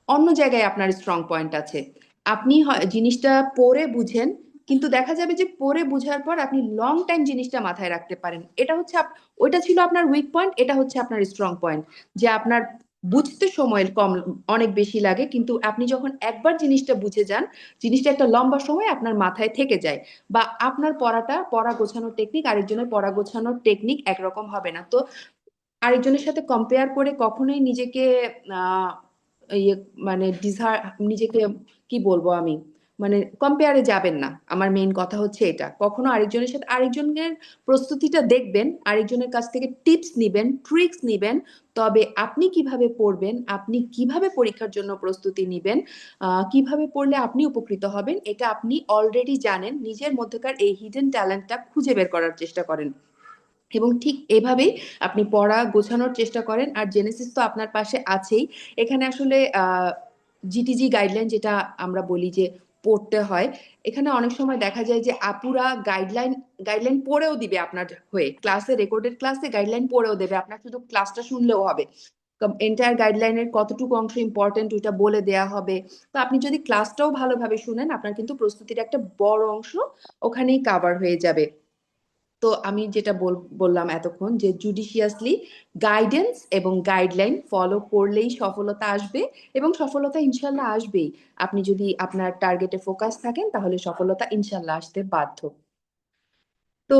অন্য জায়গায় আপনার স্ট্রং পয়েন্ট আছে। আপনি জিনিসটা পড়ে বুঝেন, কিন্তু দেখা যাবে যে পড়ে বুঝার পর আপনি লং টাইম জিনিসটা মাথায় রাখতে পারেন, এটা হচ্ছে ওইটা ছিল আপনার উইক পয়েন্ট, এটা হচ্ছে আপনার স্ট্রং পয়েন্ট, যে আপনার বুঝতে সময় কম অনেক বেশি লাগে, কিন্তু আপনি যখন একবার জিনিসটা বুঝে যান, জিনিসটা একটা লম্বা সময় আপনার মাথায় থেকে যায়। বা আপনার পড়া গোছানোর টেকনিক আরেকজনের পড়া গোছানোর টেকনিক একরকম হবে না, তো আরেকজনের সাথে কম্পেয়ার করে কখনোই নিজেকে আহ ইয়ে মানে নিজেকে কি বলবো আমি, মানে কম্পেয়ারে যাবেন না। আমার মেইন কথা হচ্ছে এটা, কখনো আরেকজনের সাথে আরেকজনের প্রস্তুতিটা দেখবেন, আরেকজনের কাছ থেকে টিপস নিবেন, ট্রিক্স নিবেন, তবে আপনি কিভাবে পড়বেন, আপনি কিভাবে পরীক্ষার জন্য প্রস্তুতি নিবেন, কিভাবে পড়লে আপনি উপকৃত হবেন, এটা আপনি অলরেডি জানেন। নিজের মধ্যকার এই হিডেন ট্যালেন্টটা খুঁজে বের করার চেষ্টা করেন এবং ঠিক এভাবেই আপনি পড়া গোছানোর চেষ্টা করেন। আর জেনেসিস তো আপনার পাশে আছেই। এখানে আসলে জিটিজি গাইডলাইন যেটা আমরা বলি যে পড়তে হয়, এখানে অনেক সময় দেখা যায় যে আপুরা গাইডলাইন পড়েও দিবে আপনার হয়ে, ক্লাসে রেকর্ডেড ক্লাসে গাইডলাইন পড়েও দেবে, আপনার শুধু ক্লাসটা শুনলেও হবে, এন্টায়ার গাইডলাইনের কতটুকু অংশ ইম্পর্টেন্ট ওইটা বলে দেয়া হবে। তো আপনি যদি ক্লাসটাও ভালোভাবে শুনেন, আপনার কিন্তু প্রস্তুতির একটা বড় অংশ ওখানেই কাভার হয়ে যাবে। তো আমি যেটা বললাম এতক্ষণ, যে জুডিশিয়াসলি গাইডেন্স এবং গাইডলাইন ফলো করলেই সফলতা আসবে, এবং সফলতা ইনশাল্লাহ আসবেই। আপনি যদি আপনার টার্গেটে ফোকাস থাকেন, তাহলে সফলতা ইনশাল্লাহ আসতে বাধ্য। তো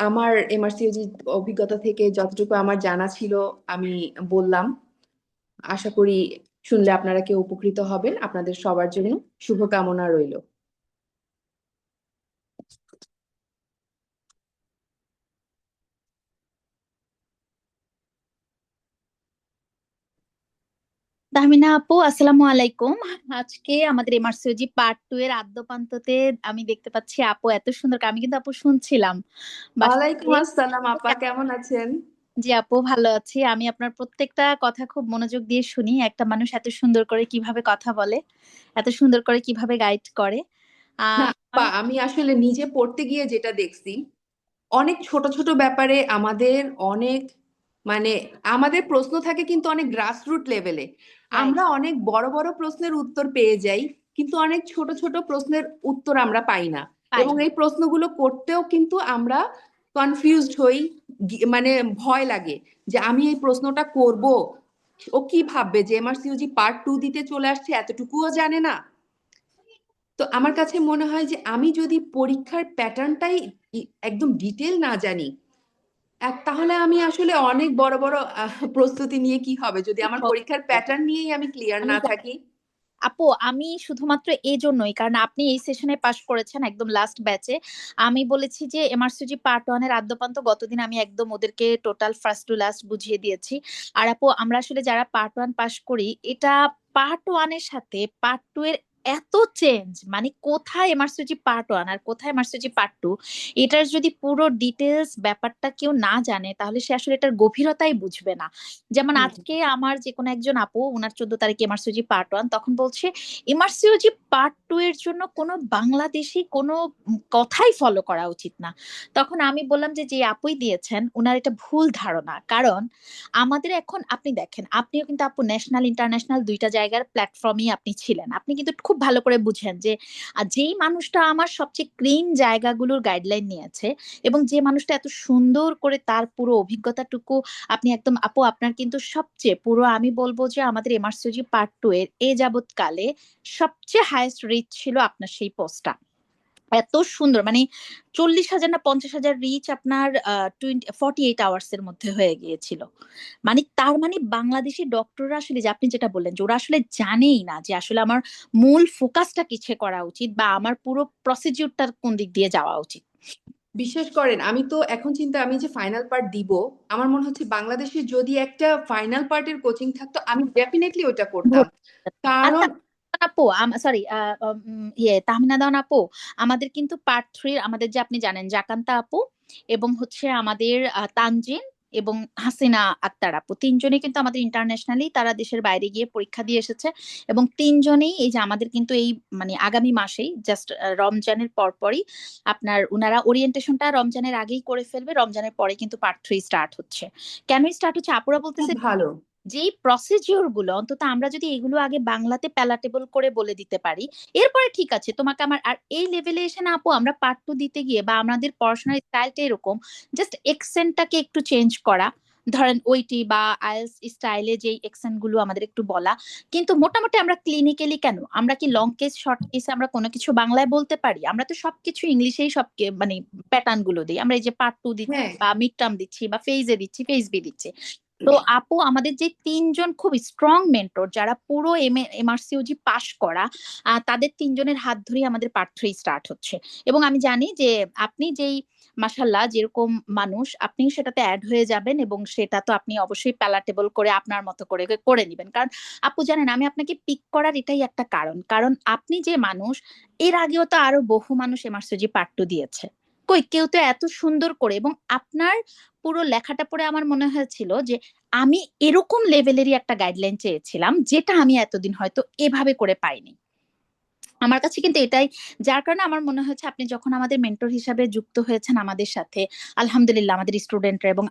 আমার এমআরসিওজি অভিজ্ঞতা থেকে যতটুকু আমার জানা ছিল আমি বললাম। আশা করি শুনলে আপনারা কেউ উপকৃত হবেন। আপনাদের সবার জন্য শুভকামনা রইল। তাহমিনা আপু, আসসালামু আলাইকুম। আজকে আমাদের এমআরসিওজি পার্ট 2 এর আদ্যপান্ততে আমি দেখতে পাচ্ছি আপু এত সুন্দর আমি কিন্তু আপু শুনছিলাম ওয়ালাইকুম বাসায়। আসসালাম আপা, কেমন আছেন? জি আপু, ভালো আছি। আমি আপনার প্রত্যেকটা কথা খুব মনোযোগ দিয়ে শুনি। একটা মানুষ এত সুন্দর করে কিভাবে কথা বলে, এত সুন্দর করে কিভাবে গাইড করে। না আপা, আমি আমি আসলে নিজে পড়তে গিয়ে যেটা দেখছি, অনেক ছোট ছোট ব্যাপারে আমাদের অনেক মানে আমাদের প্রশ্ন থাকে কিন্তু অনেক গ্রাসরুট লেভেলে, রাইট, আমরা অনেক বড় বড় প্রশ্নের উত্তর পেয়ে যাই, কিন্তু অনেক ছোট ছোট প্রশ্নের উত্তর আমরা পাই না। পাই। এবং এই প্রশ্নগুলো করতেও কিন্তু আমরা কনফিউজড হই, মানে ভয় লাগে যে আমি এই প্রশ্নটা করব, ও কি ভাববে যে এমআরসিইউজি পার্ট 2 দিতে চলে আসছে, এতটুকুও জানে না। তো আমার কাছে মনে হয় যে আমি যদি পরীক্ষার প্যাটার্নটাই একদম ডিটেল না জানি, তাহলে আমি আসলে অনেক বড় বড় প্রস্তুতি নিয়ে কি হবে যদি আমার পরীক্ষার প্যাটার্ন নিয়েই আমি ক্লিয়ার আমি না থাকি। আপু আমি শুধুমাত্র এই জন্যই, কারণ আপনি এই সেশনে পাশ করেছেন একদম লাস্ট ব্যাচে। আমি বলেছি যে এমআরসিজি পার্ট ওয়ান এর আদ্যপান্ত গতদিন আমি একদম ওদেরকে টোটাল ফার্স্ট টু লাস্ট বুঝিয়ে দিয়েছি। আর আপু আমরা আসলে যারা পার্ট ওয়ান পাশ করি, এটা পার্ট ওয়ান এর সাথে পার্ট টু এর এত চেঞ্জ, মানে কোথায় এমআরসিজি পার্ট ওয়ান আর কোথায় এমআরসিজি পার্ট টু, এটার যদি পুরো ডিটেলস ব্যাপারটা কেউ না জানে তাহলে সে আসলে এটার গভীরতাই বুঝবে না। যেমন হুম। আজকে আমার যে কোনো একজন আপু, ওনার 14 তারিখে এমআরসিজি পার্ট ওয়ান, তখন বলছে এমআরসিওজি পার্ট টু এর জন্য কোনো বাংলাদেশি কোনো কথাই ফলো করা উচিত না। তখন আমি বললাম যে যে আপুই দিয়েছেন ওনার এটা ভুল ধারণা। কারণ আমাদের এখন আপনি দেখেন, আপনিও কিন্তু আপু ন্যাশনাল ইন্টারন্যাশনাল দুইটা জায়গার প্ল্যাটফর্মই আপনি ছিলেন, আপনি কিন্তু খুব ভালো করে বুঝেন যে যেই মানুষটা আমার সবচেয়ে ক্লিন জায়গাগুলোর গাইডলাইন নিয়েছে এবং যে মানুষটা এত সুন্দর করে তার পুরো অভিজ্ঞতাটুকু আপনি একদম আপু, আপনার কিন্তু সবচেয়ে পুরো আমি বলবো যে আমাদের এমআরসিজি পার্ট টু এর এ যাবৎকালে সবচেয়ে হাইয়েস্ট রিচ ছিল আপনার সেই পোস্টটা। এত সুন্দর, মানে 40,000 না 50,000 রিচ আপনার 48 আওয়ার্স এর মধ্যে হয়ে গিয়েছিল। মানে তার মানে বাংলাদেশি ডক্টররা আসলে, যে আপনি যেটা বললেন যে ওরা আসলে জানেই না যে আসলে আমার মূল ফোকাসটা কিসে করা উচিত বা আমার পুরো প্রসিডিউরটার কোন দিক দিয়ে যাওয়া উচিত। বিশ্বাস করেন, আমি তো এখন চিন্তা, আমি যে ফাইনাল পার্ট দিব, আমার মনে হচ্ছে বাংলাদেশে যদি একটা ফাইনাল পার্টের কোচিং থাকতো আমি ডেফিনেটলি ওটা করতাম। কারণ আচ্ছা আপু, সরি, তাহমিনা দান আপু, আমাদের কিন্তু পার্ট থ্রি আমাদের যে আপনি জানেন জাকান্তা আপু এবং হচ্ছে আমাদের তানজিন এবং হাসিনা আক্তার আপু, তিনজনেই কিন্তু আমাদের ইন্টারন্যাশনালি তারা দেশের বাইরে গিয়ে পরীক্ষা দিয়ে এসেছে। এবং তিনজনেই এই যে আমাদের কিন্তু এই মানে আগামী মাসেই জাস্ট রমজানের পরপরই আপনার ওনারা ওরিয়েন্টেশনটা রমজানের আগেই করে ফেলবে, রমজানের পরে কিন্তু পার্ট থ্রি স্টার্ট হচ্ছে। কেন স্টার্ট হচ্ছে আপুরা খুব বলতেছে ভালো। যেই প্রসিজিওর গুলো অন্তত আমরা যদি এগুলো আগে বাংলাতে প্যালাটেবল করে বলে দিতে পারি, এরপরে ঠিক আছে তোমাকে আমার আর এই লেভেলে এসে না আপু আমরা পার্ট টু দিতে গিয়ে বা আমাদের পড়াশোনার স্টাইলটা এরকম জাস্ট এক্সেন্টটাকে একটু চেঞ্জ করা, ধরেন ওইটি বা আইএলটিএস স্টাইলে যেই এক্সেন্ট গুলো আমাদের একটু বলা, কিন্তু মোটামুটি আমরা ক্লিনিক্যালি কেন, আমরা কি লং কেস শর্ট কেসে আমরা কোনো কিছু বাংলায় বলতে পারি? আমরা তো সবকিছু ইংলিশেই সব মানে প্যাটার্ন গুলো দিই। আমরা এই যে পার্ট টু দিচ্ছি হ্যাঁ, বা মিড টার্ম দিচ্ছি বা ফেজে দিচ্ছি, ফেজ বি দিচ্ছি। তো আপু আমাদের যে তিনজন খুব স্ট্রং মেন্টর যারা পুরো এমআরসিওজি পাশ করা, তাদের তিনজনের হাত ধরেই আমাদের পার্ট থ্রি স্টার্ট হচ্ছে। এবং আমি জানি যে আপনি যেই মাশাল্লাহ যেরকম মানুষ, আপনি সেটাতে অ্যাড হয়ে যাবেন এবং সেটা তো আপনি অবশ্যই প্যালাটেবল করে আপনার মতো করে করে নেবেন। কারণ আপু জানেন আমি আপনাকে পিক করার এটাই একটা কারণ, কারণ আপনি যে মানুষ, এর আগেও তো আরো বহু মানুষ এমআরসিওজি পার্ট টু দিয়েছে, কই কেউ তো এত সুন্দর করে। এবং আপনার পুরো লেখাটা পড়ে আমার মনে হয়েছিল যে আমি এরকম লেভেলেরই একটা গাইডলাইন চেয়েছিলাম, যেটা আমি এতদিন হয়তো এভাবে করে পাইনি। আমার কাছে কিন্তু এটাই, যার কারণে আমার মনে হচ্ছে আপনি যখন আমাদের মেন্টর হিসাবে যুক্ত হয়েছেন আমাদের সাথে, আলহামদুলিল্লাহ আমাদের স্টুডেন্টরা এবং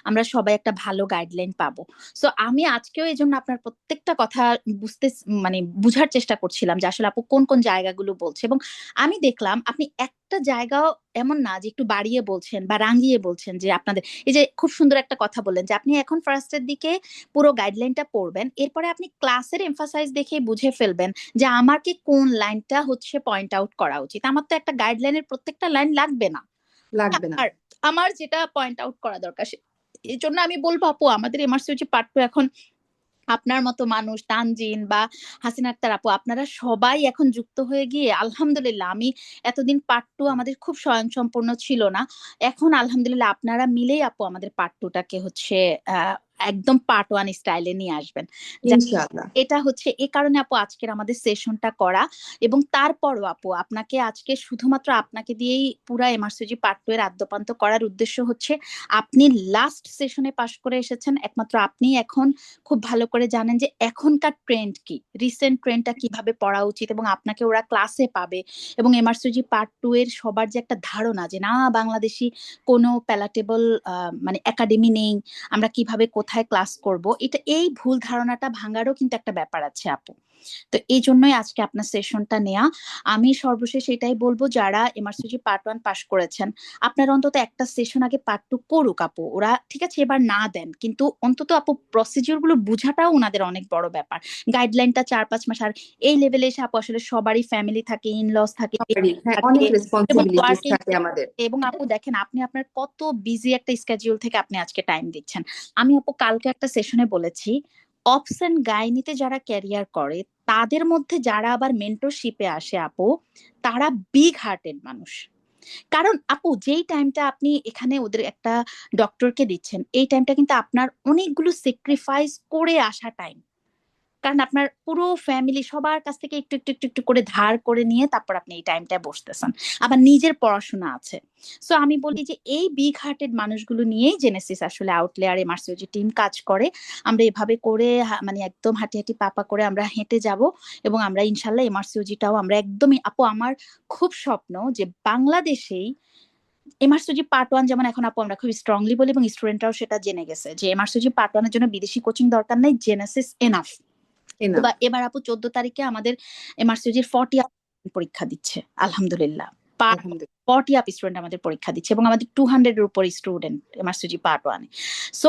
আমরা সবাই একটা ভালো গাইডলাইন পাবো। সো আমি আজকেও এই জন্য আপনার প্রত্যেকটা কথা বুঝতে মানে বুঝার চেষ্টা করছিলাম যে আসলে আপু কোন কোন জায়গাগুলো বলছে। এবং আমি দেখলাম আপনি একটা জায়গাও এমন না যে একটু বাড়িয়ে বলছেন বা রাঙিয়ে বলছেন, যে আপনাদের এই যে খুব সুন্দর একটা কথা বললেন যে আপনি এখন ফার্স্টের দিকে পুরো গাইডলাইনটা পড়বেন, এরপরে আপনি ক্লাসের এমফাসাইজ দেখে বুঝে ফেলবেন যে আমাকে কোন লাইনটা হচ্ছে পয়েন্ট আউট করা উচিত। আমার তো একটা গাইডলাইনের প্রত্যেকটা লাইন লাগবে না, লাগবে না। আর আমার যেটা পয়েন্ট আউট করা দরকার এই জন্য আমি বলবো আপু আমাদের এমআরসিওজি পার্ট টু এখন আপনার মতো মানুষ, তানজিন বা হাসিনা আক্তার আপু, আপনারা সবাই এখন যুক্ত হয়ে গিয়ে আলহামদুলিল্লাহ, আমি এতদিন পার্ট টু আমাদের খুব স্বয়ংসম্পূর্ণ ছিল না, এখন আলহামদুলিল্লাহ আপনারা মিলেই আপু আমাদের পার্ট টুটাকে হচ্ছে আহ একদম পার্ট ওয়ান স্টাইলে নিয়ে আসবেন। ইনশাআল্লাহ। এটা হচ্ছে এই কারণে আপু আজকের আমাদের সেশনটা করা। এবং তারপরও আপু আপনাকে আজকে শুধুমাত্র আপনাকে দিয়েই পুরা এমআরসিজি পার্ট টু এর আদ্যপান্ত করার উদ্দেশ্য হচ্ছে, আপনি লাস্ট সেশনে পাশ করে এসেছেন, একমাত্র আপনি এখন খুব ভালো করে জানেন যে এখনকার ট্রেন্ড কি, রিসেন্ট ট্রেন্ডটা কিভাবে পড়া উচিত, এবং আপনাকে ওরা ক্লাসে পাবে। এবং এমআরসিজি পার্ট টু এর সবার যে একটা ধারণা যে না বাংলাদেশি কোনো প্যালাটেবল মানে একাডেমি নেই, আমরা কিভাবে কোথায় ক্লাস করব, এটা এই ভুল ধারণাটা ভাঙারও কিন্তু একটা ব্যাপার আছে আপু। তো এই জন্যই আজকে আপনার সেশনটা নেয়া। আমি সর্বশেষ এটাই বলবো, যারা এমআরসিজি পার্ট ওয়ান পাশ করেছেন আপনারা অন্তত একটা সেশন আগে পার্ট টু করুক আপু। ওরা ঠিক আছে এবার না দেন, কিন্তু অন্তত আপু প্রসিডিউর গুলো বুঝাটাও ওনাদের অনেক বড় ব্যাপার। গাইডলাইনটা 4-5 মাস, আর এই লেভেলে এসে আপু আসলে সবারই ফ্যামিলি থাকে, ইনলস থাকে, সবারই, হ্যাঁ, থাকে অনেক এবং রেসপন্সিবিলিটিস ওয়ার্কিং। থাকে আমাদের। এবং আপু দেখেন আপনি আপনার কত বিজি একটা স্কেডিউল থেকে আপনি আজকে টাইম দিচ্ছেন। আমি আপু কালকে একটা সেশনে বলেছি, অবস এন্ড গাইনিতে যারা ক্যারিয়ার করে তাদের মধ্যে যারা আবার মেন্টরশিপে আসে আপু, তারা বিগ হার্টেড মানুষ। কারণ আপু যেই টাইমটা আপনি এখানে ওদের একটা ডক্টরকে দিচ্ছেন, এই টাইমটা কিন্তু আপনার অনেকগুলো স্যাক্রিফাইস করে আসা টাইম। কারণ আপনার পুরো ফ্যামিলি সবার কাছ থেকে একটু একটু একটু একটু করে ধার করে নিয়ে তারপর আপনি এই টাইমটায় বসতেছেন, আবার নিজের পড়াশোনা আছে। সো আমি বলি যে এই বিগ হার্টেড মানুষগুলো নিয়েই জেনেসিস আসলে আউটলেয়ার এমআরসিওজি টিম কাজ করে। আমরা এভাবে করে মানে একদম হাঁটি হাঁটি পাপা করে আমরা হেঁটে যাব, এবং আমরা ইনশাল্লাহ এমআরসিওজিটাও আমরা একদমই আপু, আমার খুব স্বপ্ন যে বাংলাদেশেই এমআরসিওজি পার্ট 1 যেমন এখন আপু আমরা খুব স্ট্রংলি বলি, এবং স্টুডেন্টরাও সেটা জেনে গেছে যে এমআরসিওজি পার্ট 1 এর জন্য বিদেশি কোচিং দরকার নাই, জেনেসিস এনাফ। enough। এবার আপু 14 তারিখে আমাদের এমআরসিওজির 40 আপ পরীক্ষা দিচ্ছে, আলহামদুলিল্লাহ। আলহামদুলিল্লাহ। 40 আপ স্টুডেন্ট আমাদের পরীক্ষা দিচ্ছে, এবং আমাদের 200 এর উপর স্টুডেন্ট এমআরসিওজি পার্ট 1। সো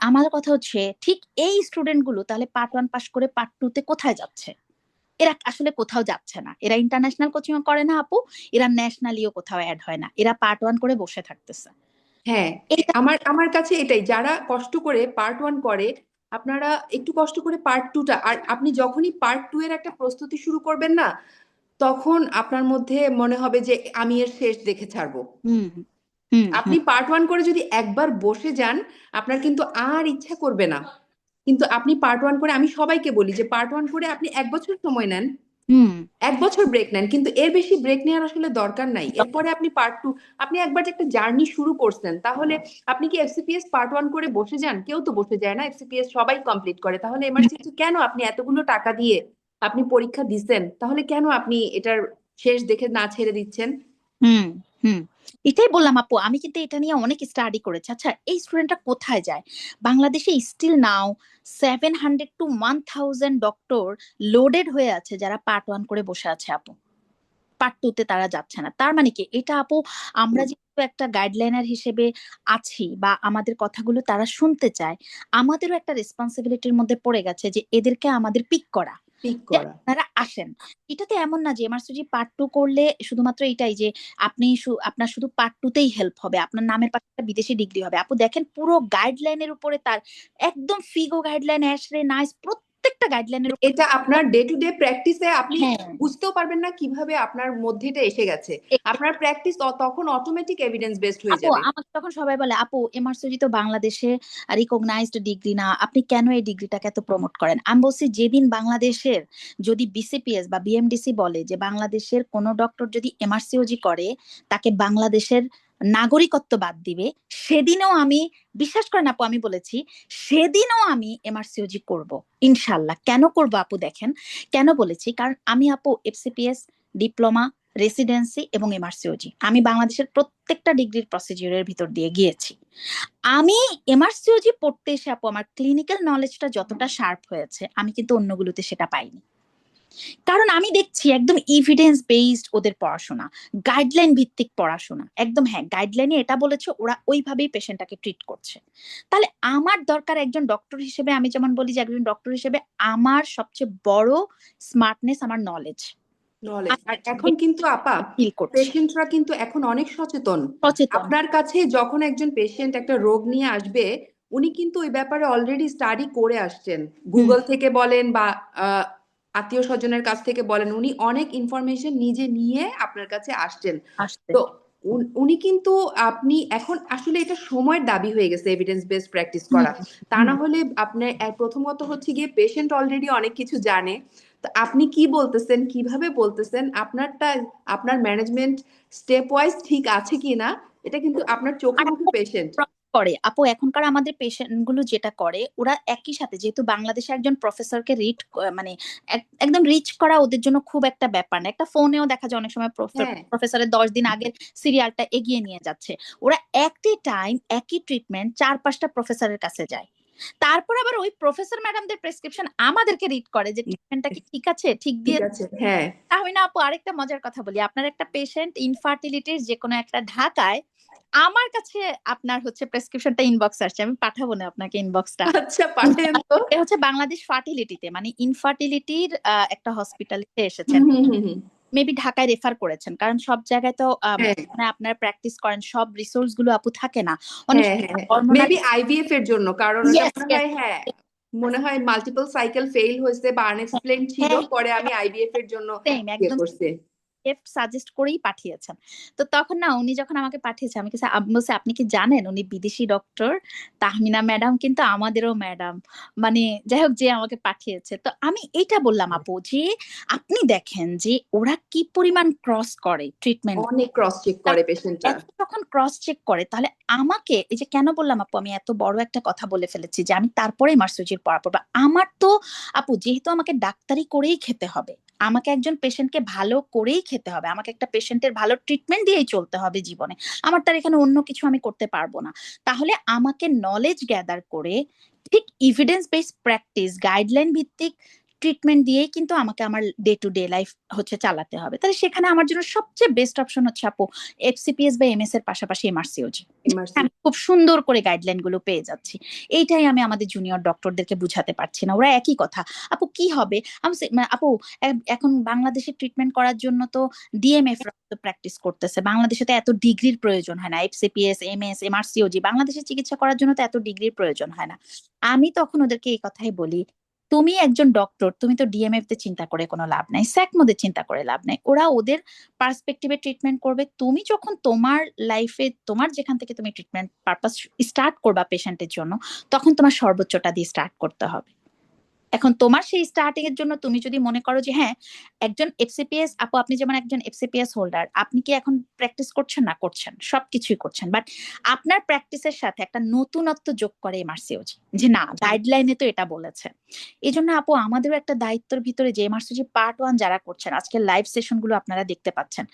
আমার কথা হচ্ছে ঠিক এই স্টুডেন্ট গুলো তাহলে পার্ট 1 পাস করে পার্ট 2 তে কোথায় যাচ্ছে? এরা আসলে কোথাও যাচ্ছে না, এরা ইন্টারন্যাশনাল কোচিং করে না আপু, এরা ন্যাশনালিও কোথাও অ্যাড হয় না, এরা পার্ট 1 করে বসে থাকতেছে। হ্যাঁ, এটা আমার কাছে এটাই, যারা কষ্ট করে পার্ট 1 করে, আপনারা একটু কষ্ট করে পার্ট 2টা, আর আপনি যখনই পার্ট 2 এর একটা প্রস্তুতি শুরু করবেন না, তখন আপনার মধ্যে মনে হবে যে আমি এর শেষ দেখে ছাড়বো। হুম হুম আপনি পার্ট 1 করে যদি একবার বসে যান, আপনার কিন্তু আর ইচ্ছা করবে না। কিন্তু আপনি পার্ট 1 করে, আমি সবাইকে বলি যে পার্ট 1 করে আপনি 1 বছর সময় নেন, হুম 1 বছর ব্রেক নেন, কিন্তু এর বেশি ব্রেক নেওয়ার আসলে দরকার নাই। এরপরে আপনি পার্ট 2, আপনি একবার যে একটা জার্নি শুরু করছেন, তাহলে আপনি কি এফসিপিএস পার্ট 1 করে বসে যান? কেউ তো বসে যায় না, এফসিপিএস সবাই কমপ্লিট করে। তাহলে এমআরসিটি কেন আপনি এতগুলো টাকা দিয়ে আপনি পরীক্ষা দিচ্ছেন, তাহলে কেন আপনি এটার শেষ দেখে না ছেড়ে দিচ্ছেন? হুম হুম এটাই বললাম আপু, আমি কিন্তু এটা নিয়ে অনেক স্টাডি করেছি। আচ্ছা, এই স্টুডেন্টরা কোথায় যায়? বাংলাদেশে still now 700 to 1000 doctor loaded হয়ে আছে, যারা পার্ট 1 করে বসে আছে আপু, পার্ট 2 তে তারা যাচ্ছে না। তার মানে কি এটা আপু, আমরা যেহেতু একটা গাইডলাইনার হিসেবে আছি বা আমাদের কথাগুলো তারা শুনতে চায়, আমাদেরও একটা রেসপন্সিবিলিটির মধ্যে পড়ে গেছে যে এদেরকে আমাদের পিক করা, ঠিক যে করা। আপনারা আসেন। এটাতে এমন না যে এমআরসিজি পার্ট 2 করলে শুধুমাত্র এটাই যে আপনি আপনার শুধু পার্ট 2 তেই হেল্প হবে, আপনার নামের পাশে একটা বিদেশি ডিগ্রি হবে। আপু দেখেন পুরো গাইডলাইনের উপরে তার একদম ফিগো গাইডলাইন, অ্যাশরে নাইস, প্রত্যেকটা গাইডলাইনের উপর। এটা আপনার ডে টু ডে প্র্যাকটিসে আপনি হ্যাঁ বুঝতেও পারবেন না কিভাবে আপনার মধ্যে এটা এসে গেছে। আপনার প্র্যাকটিস তখন অটোমেটিক এভিডেন্স বেসড হয়ে আপু যাবে। আমাকে তখন সবাই বলে, আপু এমআরসিজি তো বাংলাদেশে রিকগনাইজড ডিগ্রি না, আপনি কেন এই ডিগ্রিটাকে এত প্রমোট করেন? আমি বলছি, যেদিন বাংলাদেশের যদি বিসিপিএস বা বিএমডিসি বলে যে বাংলাদেশের কোনো ডক্টর যদি এমআরসিওজি করে তাকে বাংলাদেশের নাগরিকত্ব বাদ দিবে, সেদিনও আমি, বিশ্বাস করেন আপু, আমি বলেছি সেদিনও আমি এমআরসিওজি করব ইনশাল্লাহ। কেন করব আপু দেখেন, কেন বলেছি, কারণ আমি আপু এফসিপিএস, ডিপ্লোমা, রেসিডেন্সি এবং এমআরসিওজি, আমি বাংলাদেশের প্রত্যেকটা ডিগ্রির প্রসিডিউরের ভিতর দিয়ে গিয়েছি। আমি এমআরসিওজি পড়তে এসে আপু আমার ক্লিনিক্যাল নলেজটা যতটা শার্প হয়েছে, আমি কিন্তু অন্যগুলোতে সেটা পাইনি। কারণ আমি দেখছি একদম এভিডেন্স বেসড ওদের পড়াশোনা, গাইডলাইন ভিত্তিক পড়াশোনা একদম। হ্যাঁ, গাইডলাইনে এটা বলেছে, ওরা ওইভাবেই পেশেন্টটাকে ট্রিট করছে। তাহলে আমার দরকার একজন ডক্টর হিসেবে, আমি যেমন বলি যে একজন ডক্টর হিসেবে আমার সবচেয়ে বড় স্মার্টনেস আমার নলেজ। আর এখন কিন্তু আপা, ফিল করছি পেশেন্টরা কিন্তু এখন অনেক সচেতন। সচেতন। আপনার কাছে যখন একজন পেশেন্ট একটা রোগ নিয়ে আসবে, উনি কিন্তু ওই ব্যাপারে অলরেডি স্টাডি করে আসছেন। গুগল থেকে বলেন বা আত্মীয় স্বজনের কাছ থেকে বলেন, উনি অনেক ইনফরমেশন নিজে নিয়ে আপনার কাছে আসছেন। আসতে তো উনি কিন্তু, আপনি এখন আসলে এটা সময়ের দাবি হয়ে গেছে এভিডেন্স বেসড প্র্যাকটিস করা। তা না হলে আপনার প্রথমত হচ্ছে গিয়ে পেশেন্ট অলরেডি অনেক কিছু জানে, তো আপনি কি বলতেছেন, কিভাবে বলতেছেন, আপনারটা, আপনার ম্যানেজমেন্ট স্টেপ ওয়াইজ ঠিক আছে কিনা, এটা কিন্তু আপনার চোখে আর মুখে পেশেন্ট করে আপু। এখনকার আমাদের পেশেন্ট গুলো যেটা করে, ওরা একই সাথে, যেহেতু বাংলাদেশে একজন প্রফেসরকে মানে একদম রিচ করা ওদের জন্য খুব একটা ব্যাপার না। একটা ফোনেও দেখা যায় অনেক সময় হ্যাঁ প্রফেসরের 10 দিন আগের সিরিয়ালটা এগিয়ে নিয়ে যাচ্ছে। ওরা একই টাইম একই ট্রিটমেন্ট 4-5টা প্রফেসরের কাছে যায়, তারপর আবার ওই প্রফেসর ম্যাডামদের প্রেসক্রিপশন আমাদেরকে রিড করে যে ট্রিটমেন্টটা কি ঠিক আছে, ঠিক ঠিক দিয়ে। আছে। হ্যাঁ তাহলে না আপু, আরেকটা মজার কথা বলি, আপনার একটা পেশেন্ট ইনফার্টিলিটির যে কোনো একটা ঢাকায়, আমার কাছে আপনার হচ্ছে প্রেসক্রিপশনটা ইনবক্স আসছে, আমি পাঠাবো না আপনাকে ইনবক্সটা। আচ্ছা, পাঠান তো। এটা হচ্ছে বাংলাদেশ ফার্টিলিটিতে, মানে ইনফার্টিলিটির একটা হসপিটালিতে এসেছেন, মেবি ঢাকায় রেফার করেছেন, কারণ সব জায়গায় তো হ্যাঁ মানে আপনারা প্র্যাকটিস করেন, সব রিসোর্স গুলো আপু থাকে না। অনেক হ্যাঁ হ্যাঁ, হরমোনাল, মেবি আইভিএফ এর জন্য, কারণ ওটা ইয়েস মনে ইয়েস, হয়। হ্যাঁ মনে হয় মাল্টিপল সাইকেল ফেল হয়েছে বা আনএক্সপ্লেইন ছিল, হ্যাঁ পরে আমি আইভিএফ এর জন্য সেম ইয়ে একদম করছি। সাজেস্ট করেই পাঠিয়েছেন। তো তখন না উনি যখন আমাকে পাঠিয়েছে আমি কাছে বলছি আপনি কি জানেন উনি বিদেশি ডক্টর, তাহমিনা ম্যাডাম কিন্তু আমাদেরও ম্যাডাম, মানে যাই হোক যে আমাকে পাঠিয়েছে। তো আমি এইটা বললাম আপু যে আপনি দেখেন যে ওরা কি পরিমাণ ক্রস করে ট্রিটমেন্ট, অনেক ক্রস চেক করে পেশেন্টরা। এত যখন ক্রস চেক করে তাহলে আমাকে এই যে কেন বললাম আপু আমি এত বড় একটা কথা বলে ফেলেছি যে আমি তারপরে মার্সোজির পড়া পড়বো। আমার তো আপু যেহেতু আমাকে ডাক্তারি করেই খেতে হবে, আমাকে একজন পেশেন্টকে ভালো করেই খেতে হবে, আমাকে একটা পেশেন্টের ভালো ট্রিটমেন্ট দিয়েই চলতে হবে জীবনে, আমার তার এখানে অন্য কিছু আমি করতে পারবো না। তাহলে আমাকে নলেজ গ্যাদার করে ঠিক এভিডেন্স বেসড প্র্যাকটিস গাইডলাইন ভিত্তিক ট্রিটমেন্ট দিয়েই কিন্তু আমাকে আমার ডে টু ডে লাইফ হচ্ছে চালাতে হবে। তাহলে সেখানে আমার জন্য সবচেয়ে বেস্ট অপশন হচ্ছে আপু এফসিপিএস বা এমএস এর পাশাপাশি এমআরসিওজি। এমআরসি আমি খুব সুন্দর করে গাইডলাইন গুলো পেয়ে যাচ্ছি। এইটাই আমি আমাদের জুনিয়র ডক্টরদেরকে বুঝাতে পারছি না, ওরা একই কথা আপু কি হবে। আপু এখন বাংলাদেশে ট্রিটমেন্ট করার জন্য তো ডিএমএফ প্র্যাকটিস করতেছে, বাংলাদেশে তো এত ডিগ্রির প্রয়োজন হয় না, এফসিপিএস এমএস এমআরসিওজি বাংলাদেশে চিকিৎসা করার জন্য তো এত ডিগ্রির প্রয়োজন হয় না। আমি তখন ওদেরকে এই কথাই বলি, তুমি একজন ডক্টর, তুমি তো ডিএমএফ তে চিন্তা করে কোনো লাভ নাই, স্যাকমোদে চিন্তা করে লাভ নাই, ওরা ওদের পার্সপেক্টিভে ট্রিটমেন্ট করবে। তুমি যখন তোমার লাইফে তোমার যেখান থেকে তুমি ট্রিটমেন্ট পারপাস স্টার্ট করবা পেশেন্টের জন্য, তখন তোমার সর্বোচ্চটা দিয়ে স্টার্ট করতে হবে। এখন তোমার সেই স্টার্টিং এর জন্য তুমি যদি মনে করো যে হ্যাঁ একজন এফসিপিএস আপু, আপনি যেমন একজন এফসিপিএস হোল্ডার, আপনি কি এখন প্র্যাকটিস করছেন না? করছেন, সবকিছুই করছেন, বাট আপনার প্র্যাকটিসের সাথে একটা নতুনত্ব যোগ করে এমআরসিওজি যে না গাইডলাইনে তো এটা বলেছে। এই জন্য আপু আমাদেরও একটা দায়িত্বের ভিতরে যে এমআরসিওজি পার্ট 1 যারা করছেন, আজকে লাইভ সেশন গুলো আপনারা দেখতে পাচ্ছেন,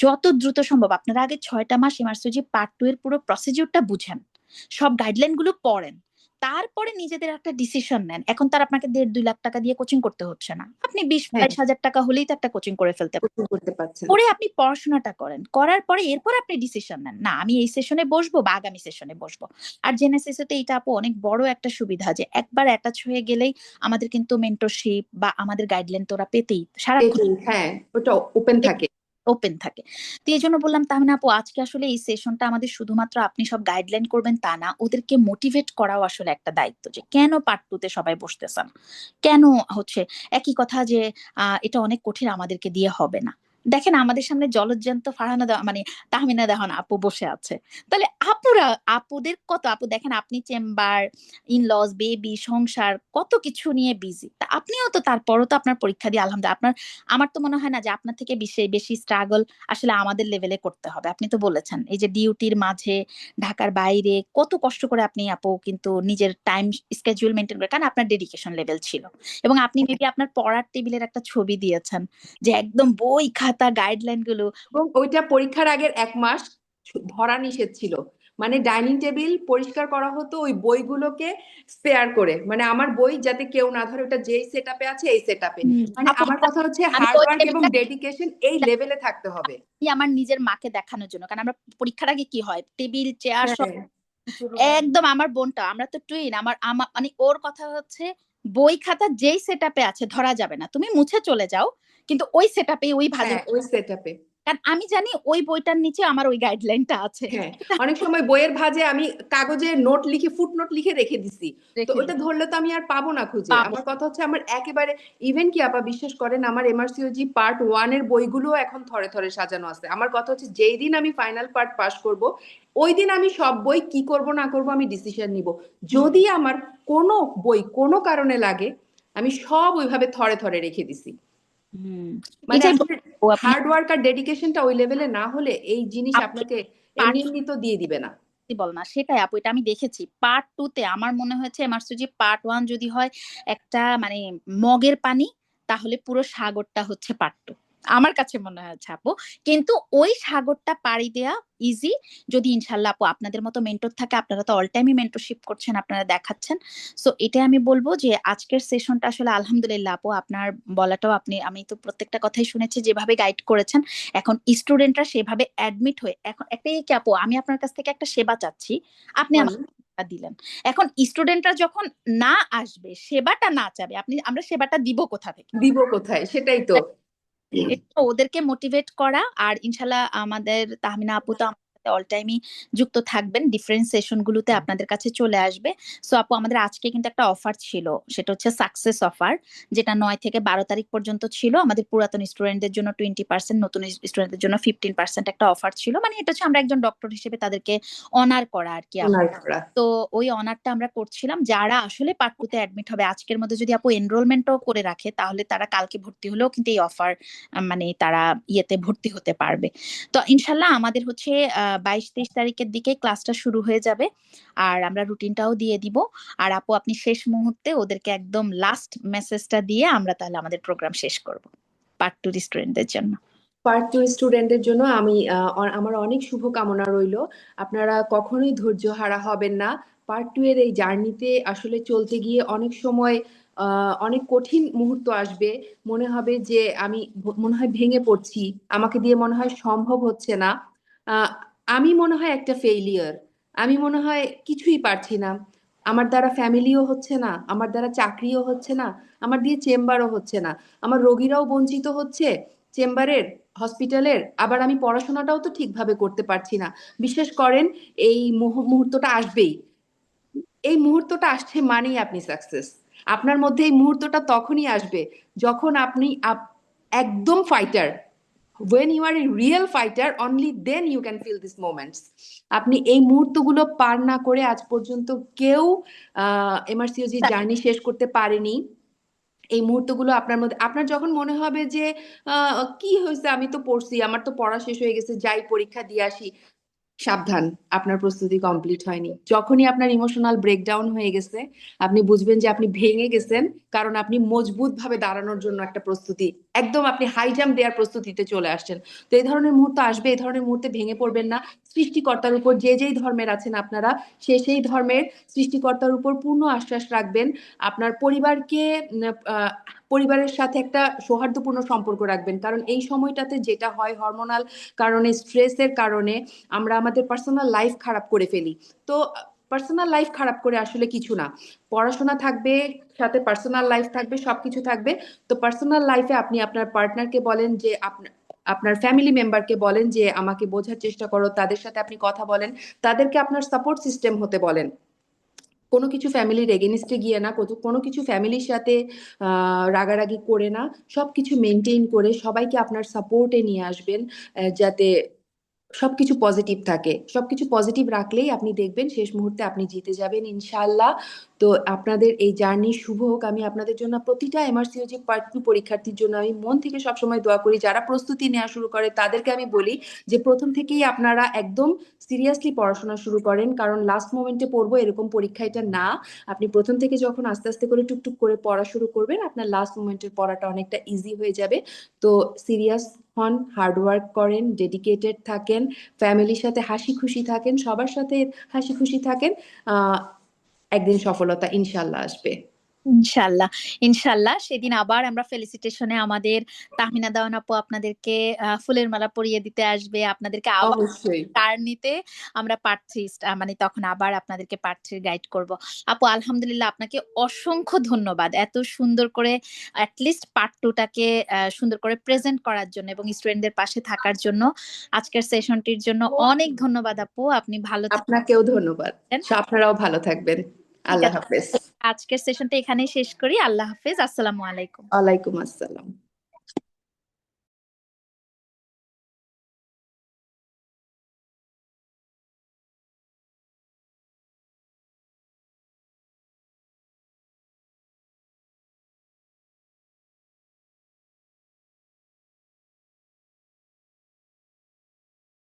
যত দ্রুত সম্ভব আপনারা আগে 6টা মাস এমআরসিওজি পার্ট 2 এর পুরো প্রসিডিউরটা বুঝেন, সব গাইডলাইন গুলো পড়েন, তারপরে নিজেদের একটা ডিসিশন নেন। এখন তার আপনাকে 1.5-2 লাখ টাকা দিয়ে কোচিং করতে হচ্ছে না, আপনি 20-22 হাজার টাকা হলেই তো একটা কোচিং করে ফেলতে পারেন। করতে পারছেন। করে আপনি পড়াশোনাটা করেন, করার পরে এরপর আপনি ডিসিশন নেন না আমি এই সেশনে বসবো বা আগামী সেশনে বসবো। আর জেনেসিসে তো এটা আপু অনেক বড় একটা সুবিধা যে একবার অ্যাটাচ হয়ে গেলেই আমাদের কিন্তু মেন্টরশিপ বা আমাদের গাইডলাইন তো ওরা পেতেই সারাক্ষণ হ্যাঁ, ওটা ওপেন থাকে। ওপেন থাকে। তো এই জন্য বললাম তাহলে আপু আজকে আসলে এই সেশনটা আমাদের শুধুমাত্র আপনি সব গাইডলাইন করবেন তা না, ওদেরকে মোটিভেট করাও আসলে একটা দায়িত্ব যে কেন পার্ট 2 তে সবাই বসতেছেন, কেন হচ্ছে একই কথা যে এটা অনেক কঠিন, আমাদেরকে দিয়ে হবে না। দেখেন আমাদের সামনে জলজ্জান্ত ফারহানা মানে তাহমিনা দেওয়ান আপু বসে আছে, তাহলে আপুরা আপুদের কত আপু দেখেন আপনি চেম্বার ইনলস বেবি সংসার কত কিছু নিয়ে বিজি, তা আপনিও তো তারপরও তো আপনার পরীক্ষা দিয়ে আলহামদুলিল্লাহ আপনার, আমার তো মনে হয় না যে আপনার থেকে বেশি বেশি স্ট্রাগল আসলে আমাদের লেভেলে করতে হবে। আপনি তো বলেছেন এই যে ডিউটির মাঝে ঢাকার বাইরে কত কষ্ট করে আপনি আপু কিন্তু নিজের টাইম স্কেডিউল মেনটেন করে, কারণ আপনার ডেডিকেশন লেভেল ছিল, এবং আপনি মেবি আপনার পড়ার টেবিলের একটা ছবি দিয়েছেন যে একদম বই খাতা গাইডলাইন গুলো। এবং ওইটা পরীক্ষার আগের 1 মাস ধরা নিষেধ ছিল, মানে ডাইনিং টেবিল পরিষ্কার করা হতো ওই বইগুলোকে স্পেয়ার করে, মানে আমার বই যাতে কেউ না ধরে, ওটা যেই সেটআপে আছে এই সেটআপে। মানে আপু আমার কথা হচ্ছে আমি হার্ড ওই ওয়ার্ক এবং টেবিলটা ডেডিকেশন এই লেভেলে থাকতে হবে। আমার নিজের মাকে দেখানোর জন্য, কারণ আমরা পরীক্ষার আগে কি হয় টেবিল চেয়ার সব হ্যাঁ, একদম, আমার বোনটা আমরা তো টুইন, আমার মানে ওর কথা হচ্ছে বই খাতা যেই সেটআপে আছে ধরা যাবে না, তুমি মুছে চলে যাও কিন্তু ওই সেটআপে ওই ভাজে, হ্যাঁ, ওই সেটআপে। কারণ আমি জানি ওই বইটার নিচে আমার ওই গাইডলাইনটা আছে। হ্যাঁ, অনেক সময় বইয়ের ভাঁজে আমি কাগজে নোট লিখে ফুটনোট লিখে রেখে দিছি, তো রেখে ওটা ধরলে তো আমি আর পাবো না খুঁজে। পাবো। আমার কথা হচ্ছে আমার একেবারে ইভেন কি আপা বিশ্বাস করেন, আমার এমআরসিওজি পার্ট 1 এর বইগুলো এখন থরে থরে সাজানো আছে। আমার কথা হচ্ছে যেই দিন আমি ফাইনাল পার্ট পাস করব ওই দিন আমি সব বই কি করব না করব আমি ডিসিশন নিব। যদি আমার কোনো বই কোনো কারণে লাগে আমি সব ওইভাবে থরে থরে রেখে দিছি। মানে এটাই আসলে বলবো আপনি হার্ড ওয়ার্ক আর ডেডিকেশনটা ওই লেভেলে না হলে এই জিনিস আপনি আপনাকে পার্ট এমনি এমনি তো দিয়ে দিবে না। বল না, সেটাই আপু, এটা আমি দেখেছি পার্ট 2 তে আমার মনে হয়েছে এমআরসিজি পার্ট 1 যদি হয় একটা মানে মগের পানি, তাহলে পুরো সাগরটা হচ্ছে পার্ট 2, আমার কাছে মনে হয়েছে আপু। কিন্তু ওই সাগরটা পাড়ি দেয়া ইজি যদি ইনশাল্লাহ আপু আপনাদের মতো মেন্টর থাকে, আপনারা তো অল টাইমই মেন্টরশিপ করছেন, আপনারা দেখাচ্ছেন। সো এটাই আমি বলবো যে আজকের সেশনটা আসলে আলহামদুলিল্লাহ আপু আপনার বলাটাও আপনি, আমি তো প্রত্যেকটা কথাই শুনেছি যেভাবে গাইড করেছেন, এখন স্টুডেন্টরা সেভাবে অ্যাডমিট হয়ে, এখন একটাই কি আপু আমি আপনার কাছ থেকে একটা সেবা চাচ্ছি, আপনি আমাকে সেবা দিলেন, এখন স্টুডেন্টরা যখন না আসবে সেবাটা না চাবে, আপনি আমরা সেবাটা দিব কোথা থেকে? দিব কোথায়, সেটাই তো। এটা ওদেরকে মোটিভেট করা, আর ইনশাল্লাহ আমাদের তাহমিনা আপু তো আমাদের অল টাইমই যুক্ত থাকবেন, ডিফারেন্ট সেশন গুলোতে আপনাদের কাছে চলে আসবে। সো আপু আমাদের আজকে কিন্তু একটা অফার ছিল, সেটা হচ্ছে সাকসেস অফার, যেটা 9 থেকে 12 তারিখ পর্যন্ত ছিল। আমাদের পুরাতন স্টুডেন্টদের জন্য 20%, নতুন স্টুডেন্টদের জন্য 15% একটা অফার ছিল। মানে এটা হচ্ছে আমরা একজন ডক্টর হিসেবে তাদেরকে অনার করা আর কি আপু। ওনার করা। তো ওই অনারটা আমরা করছিলাম। যারা আসলে পার্ট 2 তে অ্যাডমিট হবে আজকের মধ্যে যদি আপু এনরোলমেন্টও করে রাখে, তাহলে তারা কালকে ভর্তি হলেও কিন্তু এই অফার মানে তারা ইয়েতে ভর্তি হতে পারবে। তো ইনশাল্লাহ আমাদের হচ্ছে 22-23 তারিখের দিকে ক্লাসটা শুরু হয়ে যাবে, আর আমরা রুটিনটাও দিয়ে দিব। আর আপু আপনি শেষ মুহূর্তে ওদেরকে একদম লাস্ট মেসেজটা দিয়ে আমরা তাহলে আমাদের প্রোগ্রাম শেষ করব পার্ট 2 স্টুডেন্টদের জন্য। পার্ট 2 স্টুডেন্টদের জন্য আমি আমার অনেক শুভকামনা রইল। আপনারা কখনোই ধৈর্য হারা হবেন না। পার্ট 2 এর এই জার্নিতে আসলে চলতে গিয়ে অনেক সময় অনেক কঠিন মুহূর্ত আসবে, মনে হবে যে আমি মনে হয় ভেঙে পড়ছি, আমাকে দিয়ে মনে হয় সম্ভব হচ্ছে না, আমি মনে হয় একটা ফেইলিয়ার, আমি মনে হয় কিছুই পারছি না, আমার দ্বারা ফ্যামিলিও হচ্ছে না, আমার দ্বারা চাকরিও হচ্ছে না, আমার দিয়ে চেম্বারও হচ্ছে না, আমার রোগীরাও বঞ্চিত হচ্ছে চেম্বারের, হসপিটালের, আবার আমি পড়াশোনাটাও তো ঠিকভাবে করতে পারছি না। বিশ্বাস করেন এই মুহূর্তটা আসবেই। এই মুহূর্তটা আসছে মানেই আপনি সাকসেস। আপনার মধ্যে এই মুহূর্তটা তখনই আসবে যখন আপনি একদম fighter. when you are a real fighter, only then you can feel these moments. আপনি এই মুহূর্তগুলো পার না করে আজ পর্যন্ত কেউ এমআরসিওজি জার্নি শেষ করতে পারেনি। এই মুহূর্তগুলো আপনার মধ্যে, আপনার যখন মনে হবে যে কি হয়েছে, আমি তো পড়ছি, আমার তো পড়া শেষ হয়ে গেছে, যাই পরীক্ষা দিয়ে আসি, সাবধান, আপনার প্রস্তুতি কমপ্লিট হয়নি। যখনই আপনার ইমোশনাল ব্রেকডাউন হয়ে গেছে, আপনি বুঝবেন যে আপনি ভেঙে গেছেন, কারণ আপনি মজবুত ভাবে দাঁড়ানোর জন্য একটা প্রস্তুতি, একদম আপনি হাই জাম্প দেওয়ার প্রস্তুতিতে চলে আসছেন। তো এই ধরনের মুহূর্ত আসবে, এই ধরনের মুহূর্তে ভেঙে পড়বেন না। সৃষ্টিকর্তার উপর যে যেই ধর্মের আছেন আপনারা, সেই ধর্মের সৃষ্টিকর্তার উপর পূর্ণ আশ্বাস রাখবেন। আপনার পরিবারকে পরিবারের সাথে একটা সৌহার্দ্যপূর্ণ সম্পর্ক রাখবেন, কারণ এই সময়টাতে যেটা হয়, হরমোনাল কারণে, স্ট্রেসের কারণে আমরা আমাদের পার্সোনাল লাইফ খারাপ করে ফেলি। তো পার্সোনাল লাইফ খারাপ করে আসলে কিছু না, পড়াশোনা থাকবে, সাথে পার্সোনাল লাইফ থাকবে, সবকিছু থাকবে। তো পার্সোনাল লাইফে আপনি আপনার পার্টনারকে বলেন যে আপনার ফ্যামিলি মেম্বারকে বলেন যে আমাকে বোঝার চেষ্টা করো, তাদের সাথে আপনি কথা বলেন, তাদেরকে আপনার সাপোর্ট সিস্টেম হতে বলেন। কোনো কিছু ফ্যামিলির এগেনিস্টে গিয়ে না, কোনো কিছু ফ্যামিলির সাথে রাগারাগি করে না, সবকিছু মেনটেন করে সবাইকে আপনার সাপোর্টে নিয়ে আসবেন, যাতে সবকিছু পজিটিভ থাকে। সবকিছু পজিটিভ রাখলেই আপনি দেখবেন শেষ মুহূর্তে আপনি জিতে যাবেন ইনশাআল্লাহ। তো আপনাদের এই জার্নি শুভ হোক। আমি আপনাদের জন্য, প্রতিটা এমআরসিওজি পার্ট 2 পরীক্ষার্থীর জন্য আমি মন থেকে সবসময় দোয়া করি। যারা প্রস্তুতি নেওয়া শুরু করে তাদেরকে আমি বলি যে প্রথম থেকেই আপনারা একদম সিরিয়াসলি পড়াশোনা শুরু করেন, কারণ লাস্ট মোমেন্টে পড়বো এরকম পরীক্ষা এটা না। আপনি প্রথম থেকে যখন আস্তে আস্তে করে টুকটুক করে পড়া শুরু করবেন, আপনার লাস্ট মোমেন্টের পড়াটা অনেকটা ইজি হয়ে যাবে। তো সিরিয়াস হন, হার্ডওয়ার্ক করেন, ডেডিকেটেড থাকেন, ফ্যামিলির সাথে হাসি খুশি থাকেন, সবার সাথে হাসি খুশি থাকেন। একদিন সফলতা ইনশাল্লাহ আসবে। ইনশাল্লাহ, ইনশাল্লাহ। সেদিন আবার আমরা ফেলিসিটেশনে আমাদের তাহমিনা দেওয়ান আপু আপনাদেরকে ফুলের মালা পরিয়ে দিতে আসবে, আপনাদেরকে আবার অবশ্যই। কার নিতে আমরা পার্ট 3 মানে তখন আবার আপনাদেরকে পার্ট 3 গাইড করব। আপু আলহামদুলিল্লাহ, আপনাকে অসংখ্য ধন্যবাদ এত সুন্দর করে অ্যাটলিস্ট পার্ট 2টাকে সুন্দর করে প্রেজেন্ট করার জন্য এবং স্টুডেন্টদের পাশে থাকার জন্য। আজকের সেশনটির জন্য অনেক ধন্যবাদ আপু, আপনি ভালো থাকবেন। আপনাকেও ধন্যবাদ, আপনারাও ভালো থাকবেন। আল্লাহ হাফেজ। আজকের সেশনটা এখানেই শেষ করি। আল্লাহ হাফেজ, আসসালামু আলাইকুম। ওয়ালাইকুম আসসালাম।